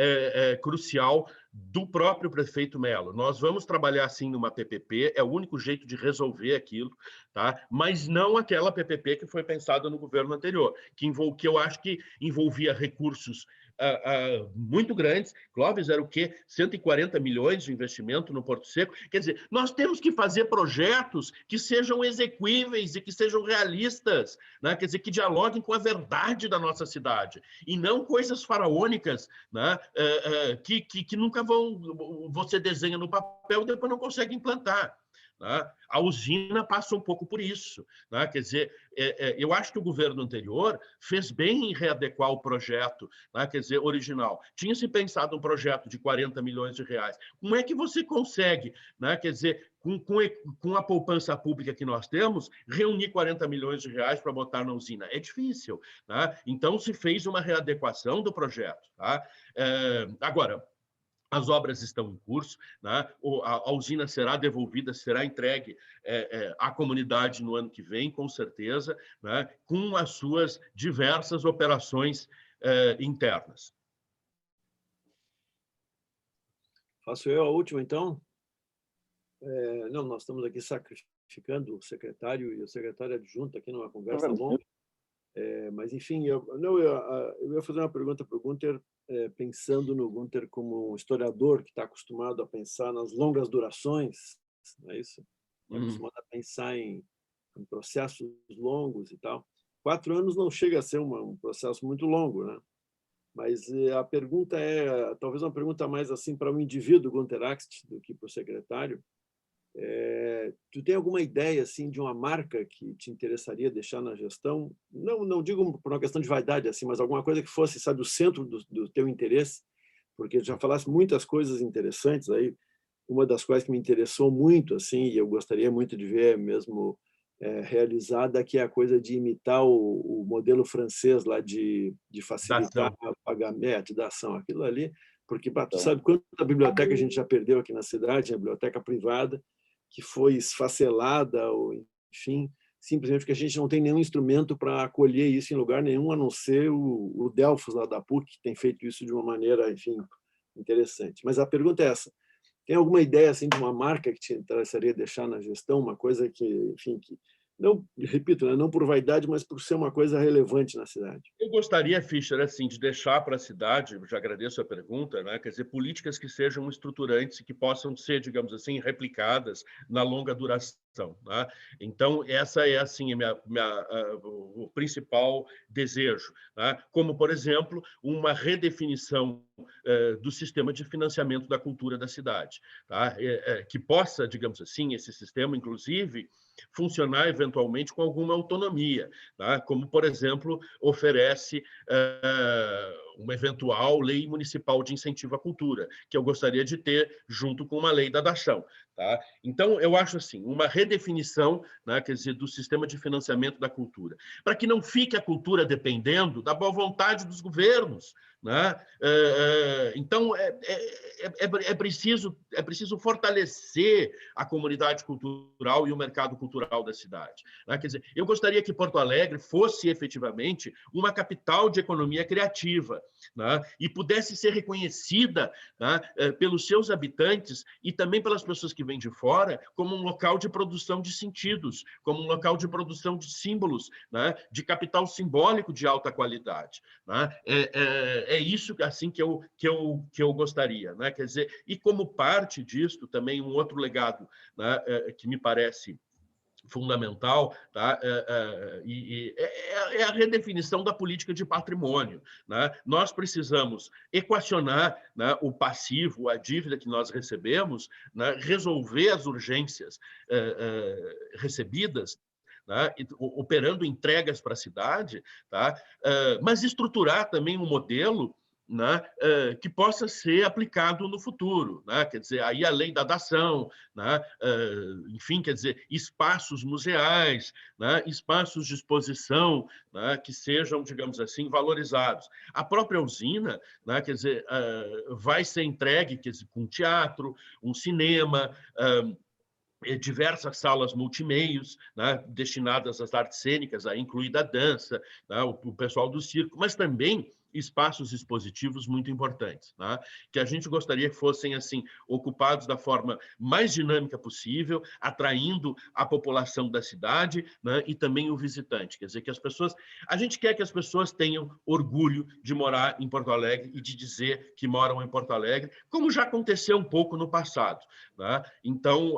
S2: crucial do próprio prefeito Mello. Nós vamos trabalhar, sim, numa PPP, é o único jeito de resolver aquilo, tá? Mas não aquela PPP que foi pensada no governo anterior, que eu acho que envolvia recursos muito grandes. Clóvis, era o quê? 140 milhões de investimento no Porto Seco. Quer dizer, nós temos que fazer projetos que sejam execuíveis e que sejam realistas, né? Quer dizer, que dialoguem com a verdade da nossa cidade, e não coisas faraônicas, né? Que nunca você desenha no papel e depois não consegue implantar. né? A usina passa um pouco por isso, né? Quer dizer, eu acho que o governo anterior fez bem em readequar o projeto, né? Quer dizer, original. Tinha-se pensado um projeto de 40 milhões de reais. Como é que você consegue, né? Quer dizer, com a poupança pública que nós temos, reunir 40 milhões de reais para botar na usina? É difícil, né? Então, se fez uma readequação do projeto. Tá? Agora, as obras estão em curso, né? A usina será devolvida, será entregue à comunidade no ano que vem, com certeza, né? Com as suas diversas operações internas.
S3: Faço eu a última, então? Não, nós estamos aqui sacrificando o secretário e o secretário adjunto aqui numa conversa longa. Mas, enfim, eu ia fazer uma pergunta para o Gunther, pensando no Gunther como um historiador que está acostumado a pensar nas longas durações, não é isso? Está acostumado a pensar em processos longos e tal. 4 anos não chega a ser um processo muito longo, né? Mas a pergunta é, talvez uma pergunta mais assim para o indivíduo Gunther Axt do que para o secretário. Tu tem alguma ideia assim de uma marca que te interessaria deixar na gestão? Não digo por uma questão de vaidade assim, mas alguma coisa que fosse, sabe, o centro do teu interesse, porque já falaste muitas coisas interessantes aí. Uma das quais que me interessou muito assim e eu gostaria muito de ver mesmo realizada, que é a coisa de imitar o modelo francês lá de facilitar o pagamento da ação, aquilo ali, porque tu sabe quanta biblioteca a gente já perdeu aqui na cidade, a biblioteca privada, que foi esfacelada, ou, enfim, simplesmente porque a gente não tem nenhum instrumento para acolher isso em lugar nenhum, a não ser o Delfos, lá da PUC, que tem feito isso de uma maneira, enfim, interessante. Mas a pergunta é essa: tem alguma ideia assim, de uma marca que te interessaria deixar na gestão, uma coisa que, enfim, que não, repito, né, não por vaidade, mas por ser uma coisa relevante na cidade?
S2: Eu gostaria, Fischer, assim, de deixar para a cidade, já agradeço a pergunta, né? Quer dizer, políticas que sejam estruturantes e que possam ser, digamos assim, replicadas na longa duração. Né? Então, essa é, assim, o principal desejo. Né? Como, por exemplo, uma redefinição do sistema de financiamento da cultura da cidade. Tá? Que possa, digamos assim, esse sistema, inclusive, funcionar eventualmente com alguma autonomia, tá? Como, por exemplo, oferece uma eventual lei municipal de incentivo à cultura, que eu gostaria de ter junto com uma lei da dação. Tá? Então, eu acho assim, uma redefinição, né, quer dizer, do sistema de financiamento da cultura, para que não fique a cultura dependendo da boa vontade dos governos. Né? Então, é preciso fortalecer a comunidade cultural e o mercado cultural da cidade. Né? Quer dizer, eu gostaria que Porto Alegre fosse efetivamente uma capital de economia criativa, né? E pudesse ser reconhecida, né, pelos seus habitantes e também pelas pessoas que vêm de fora como um local de produção de sentidos, como um local de produção de símbolos, né, de capital simbólico de alta qualidade. Né? É isso assim que eu gostaria, né? Quer dizer, e como parte disso também um outro legado, né, que me parece fundamental, tá? É a redefinição da política de patrimônio. Né? Nós precisamos equacionar, né, o passivo, a dívida que nós recebemos, né, resolver as urgências recebidas, né, operando entregas para a cidade, tá? Mas estruturar também um modelo, né, que possa ser aplicado no futuro, né? Quer dizer, aí a lei da dação, né? Enfim, quer dizer, espaços museais, né? Espaços de exposição, né? Que sejam, digamos assim, valorizados. A própria usina, né? Quer dizer, vai ser entregue, quer dizer, com um teatro, um cinema, diversas salas multimeios, né, destinadas às artes cênicas, incluída a dança, né, o pessoal do circo, mas também espaços expositivos muito importantes, né, que a gente gostaria que fossem assim ocupados da forma mais dinâmica possível, atraindo a população da cidade, né, e também o visitante. Quer dizer, que a gente quer que as pessoas tenham orgulho de morar em Porto Alegre e de dizer que moram em Porto Alegre, como já aconteceu um pouco no passado. Né? Então,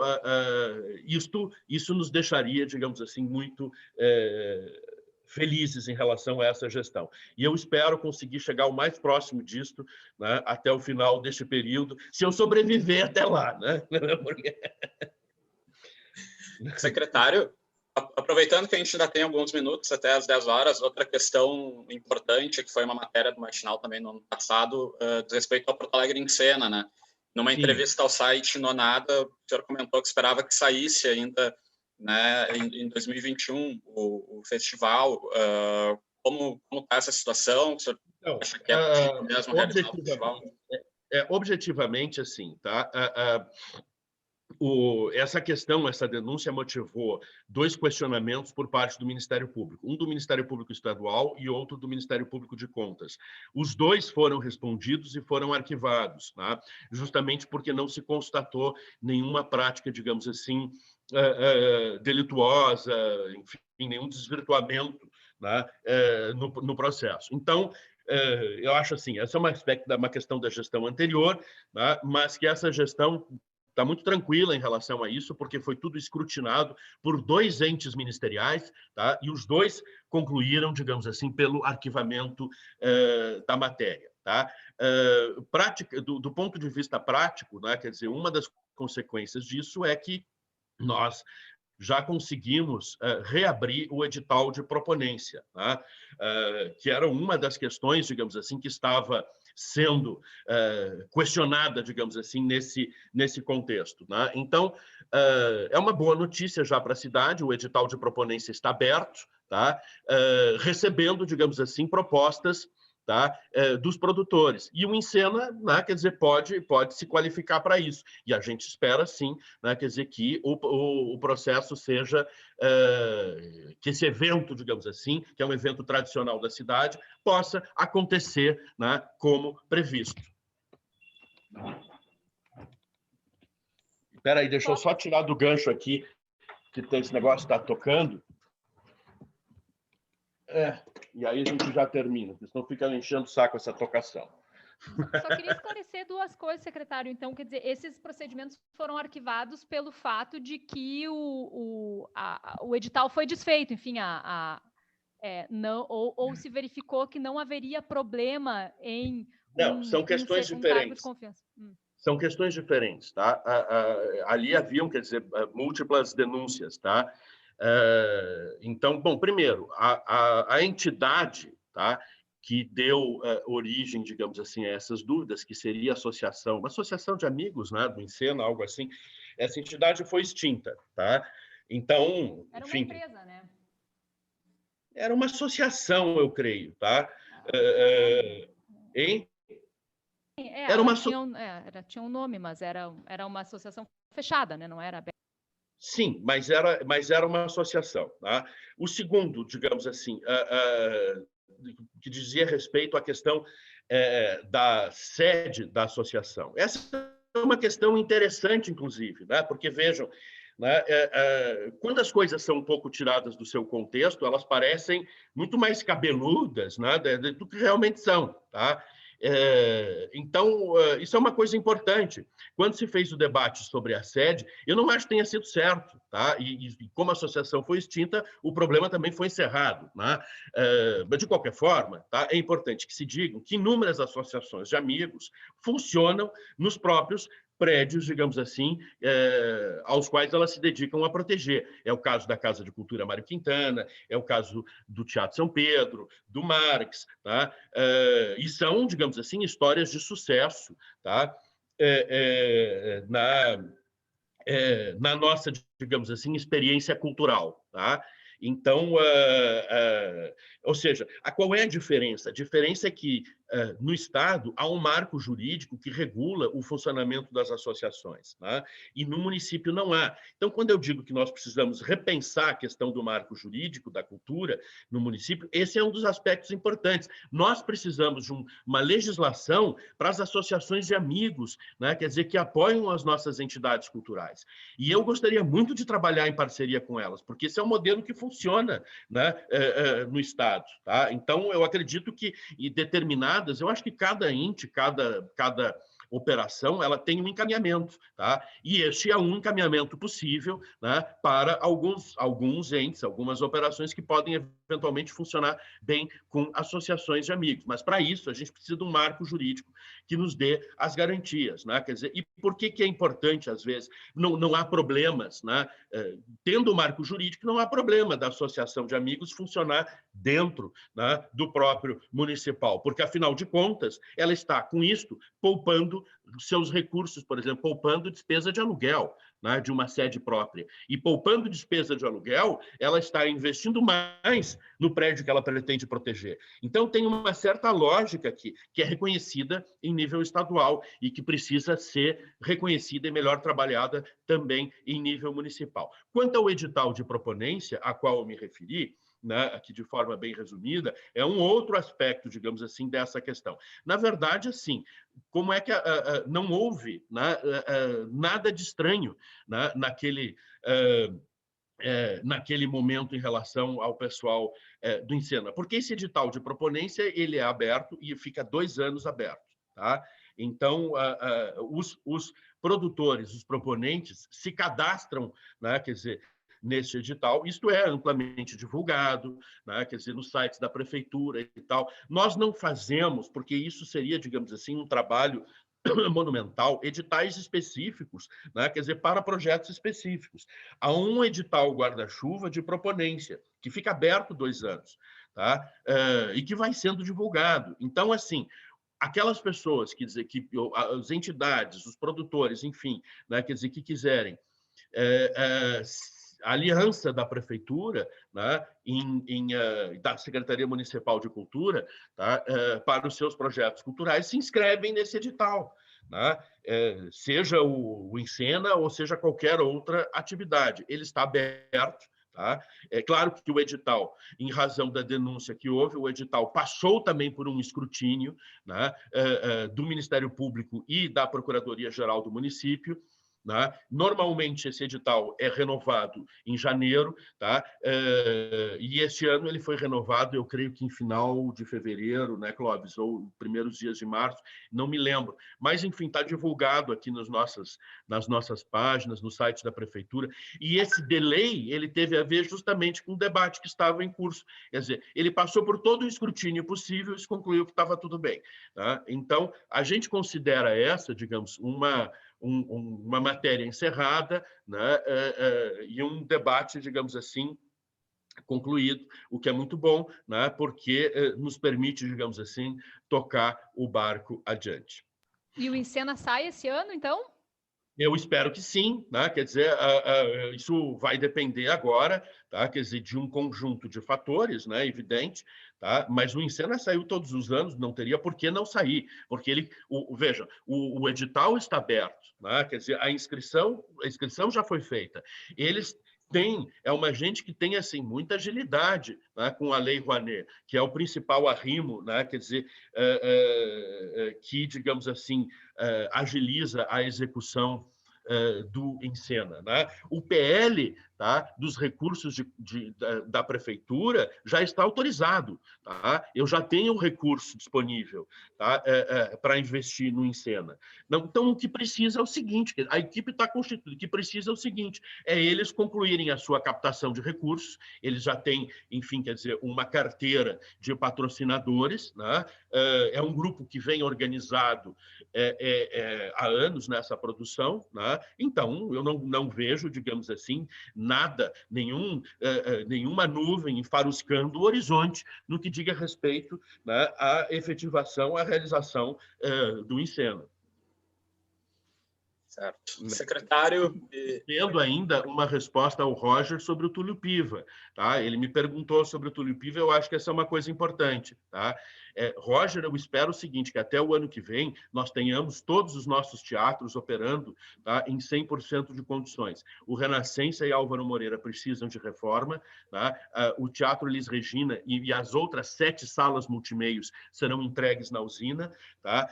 S2: isso nos deixaria, digamos assim, muito felizes em relação a essa gestão. E eu espero conseguir chegar o mais próximo disto, né, até o final deste período, se eu sobreviver até lá. Né?
S1: Secretário, aproveitando que a gente ainda tem alguns minutos até às 10 horas, outra questão importante, que foi uma matéria do Matinal também no ano passado, diz respeito ao Porto Alegre em Cena, né? Numa entrevista ao site Nonada, o senhor comentou que esperava que saísse ainda, né, em 2021 o festival. Como está essa situação? O senhor acha que é possível mesmo realizar o festival?
S2: Objetivamente, assim, tá? Essa questão, essa denúncia motivou 2 questionamentos por parte do Ministério Público, um do Ministério Público Estadual e outro do Ministério Público de Contas. Os 2 foram respondidos e foram arquivados, tá? Justamente porque não se constatou nenhuma prática, digamos assim, delituosa, enfim, nenhum desvirtuamento, né, no processo. Então, eu acho assim, essa é uma questão da gestão anterior, tá? Mas que essa gestão está muito tranquila em relação a isso, porque foi tudo escrutinado por 2 entes ministeriais, tá? E os 2 concluíram, digamos assim, pelo arquivamento da matéria. Tá? Do ponto de vista prático, né? Quer dizer, uma das consequências disso é que nós já conseguimos reabrir o edital de proponência, tá? Que era uma das questões, digamos assim, que estava sendo questionada, digamos assim, nesse contexto, né? Então, é uma boa notícia já para a cidade, o edital de proponência está aberto, tá? Recebendo, digamos assim, propostas, tá? Dos produtores. E o Encena, né, quer dizer, pode se qualificar para isso. E a gente espera, sim, né, quer dizer, que o processo seja, que esse evento, digamos assim, que é um evento tradicional da cidade, possa acontecer, né, como previsto. Espera aí, deixa eu só tirar do gancho aqui, que tem esse negócio que está tocando. E aí a gente já termina, porque senão fica enchendo o saco essa tocação.
S5: Só queria esclarecer 2 coisas, secretário. Então, quer dizer, esses procedimentos foram arquivados pelo fato de que o edital foi desfeito, enfim, não, ou se verificou que não haveria problema em
S2: não, são questões diferentes.
S5: Cargo de confiança.
S2: São questões diferentes, tá? Ali haviam, quer dizer, múltiplas denúncias, tá? Então, bom, primeiro, a entidade, tá, que deu origem, digamos assim, a essas dúvidas, que seria uma associação de amigos, né, do Encena, algo assim, essa entidade foi extinta, tá? Então,
S5: era
S2: enfim,
S5: uma empresa, né?
S2: Era uma associação, eu creio, tá?
S5: Hein? Tinha um nome, mas era uma associação fechada, né? Não era aberta.
S2: Sim, mas era uma associação. Tá? O segundo, digamos assim, que dizia respeito à questão da sede da associação. Essa é uma questão interessante, inclusive, né? Porque, vejam, né, quando as coisas são um pouco tiradas do seu contexto, elas parecem muito mais cabeludas, né, do que realmente são. Tá? Então, isso é uma coisa importante. Quando se fez o debate sobre a sede, eu não acho que tenha sido certo, tá? E como a associação foi extinta, o problema também foi encerrado, né? Mas, de qualquer forma, tá? É importante que se digam que inúmeras associações de amigos funcionam nos próprios prédios, digamos assim, aos quais elas se dedicam a proteger. É o caso da Casa de Cultura Mário Quintana, é o caso do Teatro São Pedro, do Marx, tá? E são, digamos assim, histórias de sucesso, tá? Na nossa, digamos assim, experiência cultural, tá? Então, ou seja, qual é a diferença? A diferença é que, no Estado, há um marco jurídico que regula o funcionamento das associações, né? E no município não há. Então, quando eu digo que nós precisamos repensar a questão do marco jurídico da cultura no município, esse é um dos aspectos importantes. Nós precisamos de uma legislação para as associações de amigos, né? Quer dizer, que apoiam as nossas entidades culturais. E eu gostaria muito de trabalhar em parceria com elas, porque esse é um modelo que funciona, né, no Estado. Tá? Então, eu acredito que, em determinadas, eu acho que cada ente, cada operação ela tem um encaminhamento, tá? E este é um encaminhamento possível, né, para alguns entes, algumas operações que podem eventualmente funcionar bem com associações de amigos. Mas para isso a gente precisa de um marco jurídico que nos dê as garantias, né? Quer dizer, e por que é importante às vezes? Não há problemas, né? Tendo o marco jurídico, não há problema da associação de amigos funcionar dentro, né, do próprio municipal, porque afinal de contas ela está com isto poupando seus recursos, por exemplo, poupando despesa de aluguel, né, de uma sede própria. E poupando despesa de aluguel, ela está investindo mais no prédio que ela pretende proteger. Então, tem uma certa lógica aqui, que é reconhecida em nível estadual e que precisa ser reconhecida e melhor trabalhada também em nível municipal. Quanto ao edital de proponência, a qual eu me referi, né, aqui de forma bem resumida, é um outro aspecto, digamos assim, dessa questão. Na verdade, assim, como é que não houve, né, nada de estranho, né, naquele momento em relação ao pessoal do Insena? Porque esse edital de proponência ele é aberto e fica 2 anos aberto, tá? Então, os produtores, os proponentes, se cadastram, né, quer dizer, nesse edital, isto é amplamente divulgado, né, quer dizer, nos sites da prefeitura e tal. Nós não fazemos, porque isso seria, digamos assim, um trabalho monumental, editais específicos, né, quer dizer, para projetos específicos. Há um edital guarda-chuva de proponência, que fica aberto 2 anos, tá? E que vai sendo divulgado. Então, assim, aquelas pessoas, quer dizer, que as entidades, os produtores, enfim, né, quer dizer, que quiserem a aliança da prefeitura, né, da Secretaria Municipal de Cultura, tá, para os seus projetos culturais, se inscrevem nesse edital, né, seja o Insena ou seja qualquer outra atividade. Ele está aberto. Tá? É claro que o edital, em razão da denúncia que houve, o edital passou também por um escrutínio, né, do Ministério Público e da Procuradoria-Geral do município. Né? Normalmente, esse edital é renovado em janeiro, tá? E este ano ele foi renovado, eu creio que em final de fevereiro, né, Clóvis? Ou primeiros dias de março, não me lembro. Mas, enfim, está divulgado aqui nas nossas páginas, no site da Prefeitura. E esse delay ele teve a ver justamente com o debate que estava em curso. Quer dizer, ele passou por todo o escrutínio possível e se concluiu que estava tudo bem. Tá? Então, a gente considera essa, digamos, uma matéria encerrada, né, e um debate, digamos assim, concluído, o que é muito bom, né, porque nos permite, digamos assim, tocar o barco adiante.
S5: E o Insena sai esse ano, então?
S2: Eu espero que sim, né? Quer dizer, isso vai depender agora, tá? Quer dizer, de um conjunto de fatores, né? Evidente, tá? Mas o Insena saiu todos os anos, não teria por que não sair, porque ele, veja, o edital está aberto, né? Quer dizer, a inscrição já foi feita. Eles é uma gente que tem assim muita agilidade, né, com a Lei Rouanet, que é o principal arrimo, né, quer dizer, que, digamos assim, agiliza a execução do Insena. Né? O PL, tá, dos recursos da prefeitura já está autorizado. Tá? Eu já tenho o recurso disponível, tá, para investir no Insena. Então, o que precisa é o seguinte, a equipe está constituída, o que precisa é o seguinte, é eles concluírem a sua captação de recursos, eles já têm, enfim, quer dizer, uma carteira de patrocinadores, né? É um grupo que vem organizado há anos nessa produção, né? Então, eu não vejo, digamos assim, nada, nenhuma nuvem enfaruscando o horizonte no que diga respeito, né, à efetivação, à realização do Insena.
S1: Certo. Secretário...
S2: Tendo ainda uma resposta ao Roger sobre o Túlio Piva. Tá? Ele me perguntou sobre o Túlio Piva, eu acho que essa é uma coisa importante. Tá? Roger, eu espero o seguinte, que até o ano que vem nós tenhamos todos os nossos teatros operando, tá, em 100% de condições. O Renascença e Álvaro Moreira precisam de reforma. Tá? O Teatro Elis Regina e as outras 7 salas multimeios serão entregues na usina. Tá?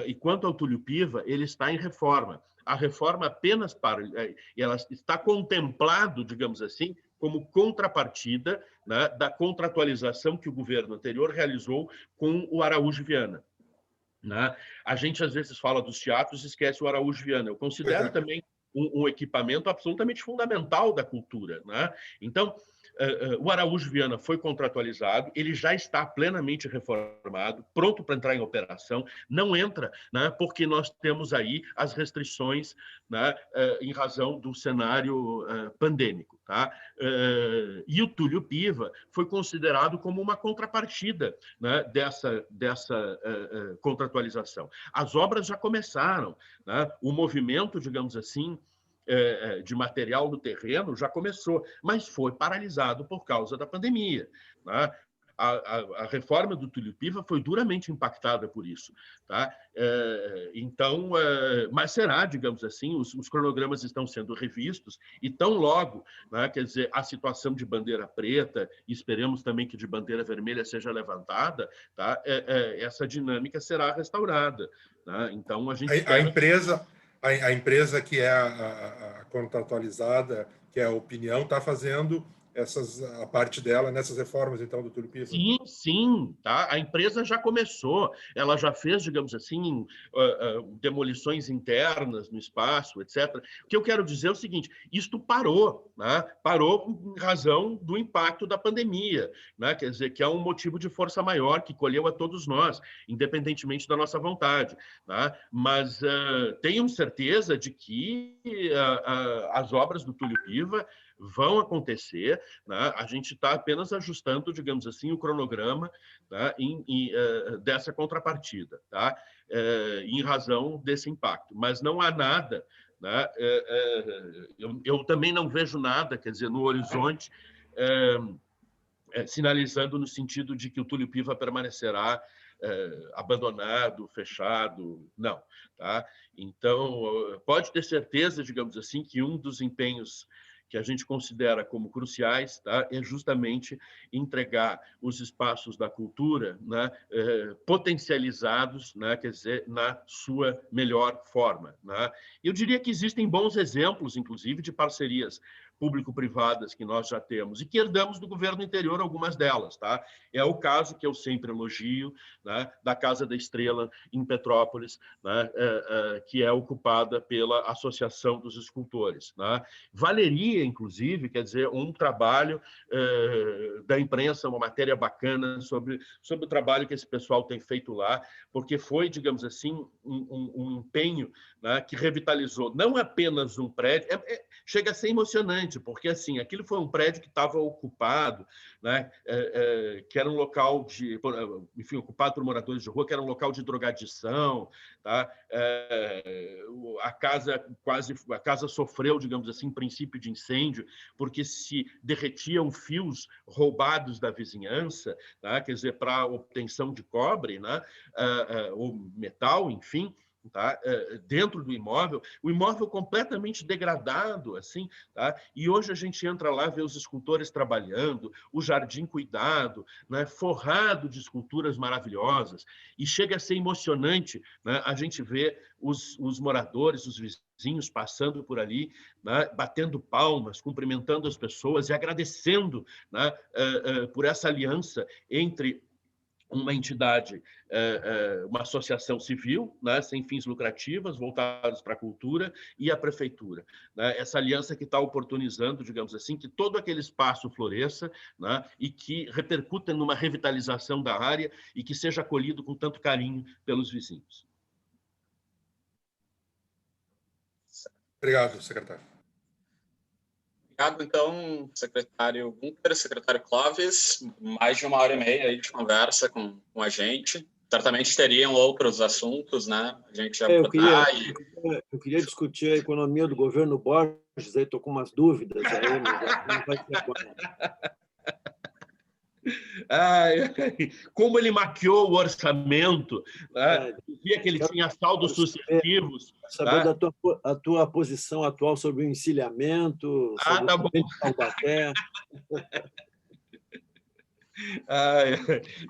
S2: E quanto ao Túlio Piva, ele está em reforma. A reforma apenas ela está contemplado, digamos assim, como contrapartida, né, da contratualização que o governo anterior realizou com o Araújo Viana. né? A gente, às vezes, fala dos teatros e esquece o Araújo Viana. Eu considero também um equipamento absolutamente fundamental da cultura, né? Então, o Araújo Viana foi contratualizado, ele já está plenamente reformado, pronto para entrar em operação, não entra, né, porque nós temos aí as restrições, né, em razão do cenário pandêmico. Tá? E o Túlio Piva foi considerado como uma contrapartida, né, dessa contratualização. As obras já começaram, né? O movimento, digamos assim, de material no terreno já começou, mas foi paralisado por causa da pandemia, né? A reforma do Túlio Piva foi duramente impactada por isso, tá? Então, mas será, digamos assim, os cronogramas estão sendo revistos e tão logo, né, quer dizer, a situação de bandeira preta, e esperemos também que de bandeira vermelha seja levantada, tá? Essa dinâmica será restaurada, tá? Então, a gente
S4: a empresa que é a contratualizada, que é a Opinião, está fazendo a parte dela nessas reformas, então, do Túlio Piva?
S2: Sim, sim, tá? A empresa já começou, ela já fez, digamos assim, demolições internas no espaço, etc. O que eu quero dizer é o seguinte, isto parou, né? Parou em razão do impacto da pandemia, né? Quer dizer, que é um motivo de força maior que colheu a todos nós, independentemente da nossa vontade, tá? Mas tenham certeza de que as obras do Túlio Piva vão acontecer, né? A gente está apenas ajustando, digamos assim, o cronograma, tá? Dessa contrapartida, tá? Em razão desse impacto. Mas não há nada, né? Eu também não vejo nada, quer dizer, no horizonte, sinalizando no sentido de que o Túlio Piva permanecerá abandonado, fechado, não. Tá? Então, pode ter certeza, digamos assim, que um dos empenhos que a gente considera como cruciais, tá? É justamente entregar os espaços da cultura, né, potencializados, né, quer dizer, na sua melhor forma. Né? Eu diria que existem bons exemplos, inclusive, de parcerias público-privadas que nós já temos e que herdamos do governo anterior algumas delas. Tá? É o caso que eu sempre elogio, né, da Casa da Estrela, em Petrópolis, né, que é ocupada pela Associação dos Escultores. Né? Valeria, inclusive, quer dizer, um trabalho da imprensa, uma matéria bacana sobre o trabalho que esse pessoal tem feito lá, porque foi, digamos assim, um empenho, né, que revitalizou não apenas um prédio, chega a ser emocionante, porque assim, aquilo foi um prédio que estava ocupado, né, que era um local enfim, ocupado por moradores de rua, que era um local de drogadição, tá? A casa sofreu, digamos assim, princípio de incêndio, porque se derretiam fios roubados da vizinhança, tá? Quer dizer, para obtenção de cobre, né? Ou metal, enfim, tá? Dentro do imóvel, o imóvel completamente degradado, assim, tá? E hoje a gente entra lá, vê os escultores trabalhando, o jardim cuidado, né? Forrado de esculturas maravilhosas, e chega a ser emocionante, né? A gente vê os moradores, os vizinhos passando por ali, né? Batendo palmas, cumprimentando as pessoas e agradecendo, né? Por essa aliança entre uma entidade, uma associação civil, né, sem fins lucrativos, voltados para a cultura, e a prefeitura. Né? Essa aliança que está oportunizando, digamos assim, que todo aquele espaço floresça, né, e que repercuta numa revitalização da área e que seja acolhido com tanto carinho pelos vizinhos.
S4: Obrigado, secretário.
S1: Obrigado, então, secretário Gunter, secretário Clóvis, mais de 1h30 aí de conversa com a gente. Certamente teriam outros assuntos, né? A gente já
S3: eu queria discutir a economia do governo Borges, aí estou com umas dúvidas aí, mas não vai ser agora.
S2: Como ele maquiou o orçamento, né? Via que ele tinha saldos sucessivos.
S3: Saber a tua posição atual sobre o encilhamento, sobre
S2: tá bom.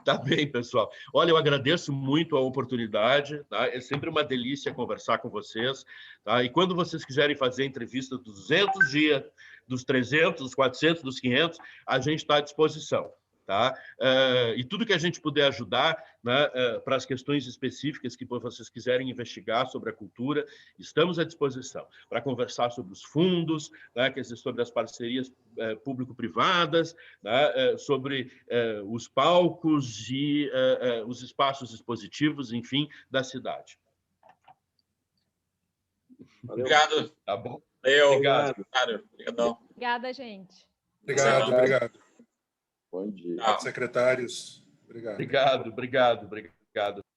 S2: Tá bem, pessoal. Olha, eu agradeço muito a oportunidade, tá? É sempre uma delícia conversar com vocês, tá? E quando vocês quiserem fazer entrevista dos 200 dias, dos 300, dos 400, dos 500, a gente está à disposição. tá? E tudo que a gente puder ajudar, né, para as questões específicas que vocês quiserem investigar sobre a cultura, estamos à disposição para conversar sobre os fundos, né, quer dizer, sobre as parcerias público-privadas, né, sobre os palcos e os espaços expositivos, enfim, da cidade.
S6: Valeu.
S1: Obrigado.
S2: Tá bom?
S1: Obrigado. Obrigadão.
S5: Obrigada, gente.
S4: Obrigado.
S6: Bom dia.
S1: Tchau.
S4: Secretários, obrigado.
S2: Obrigado.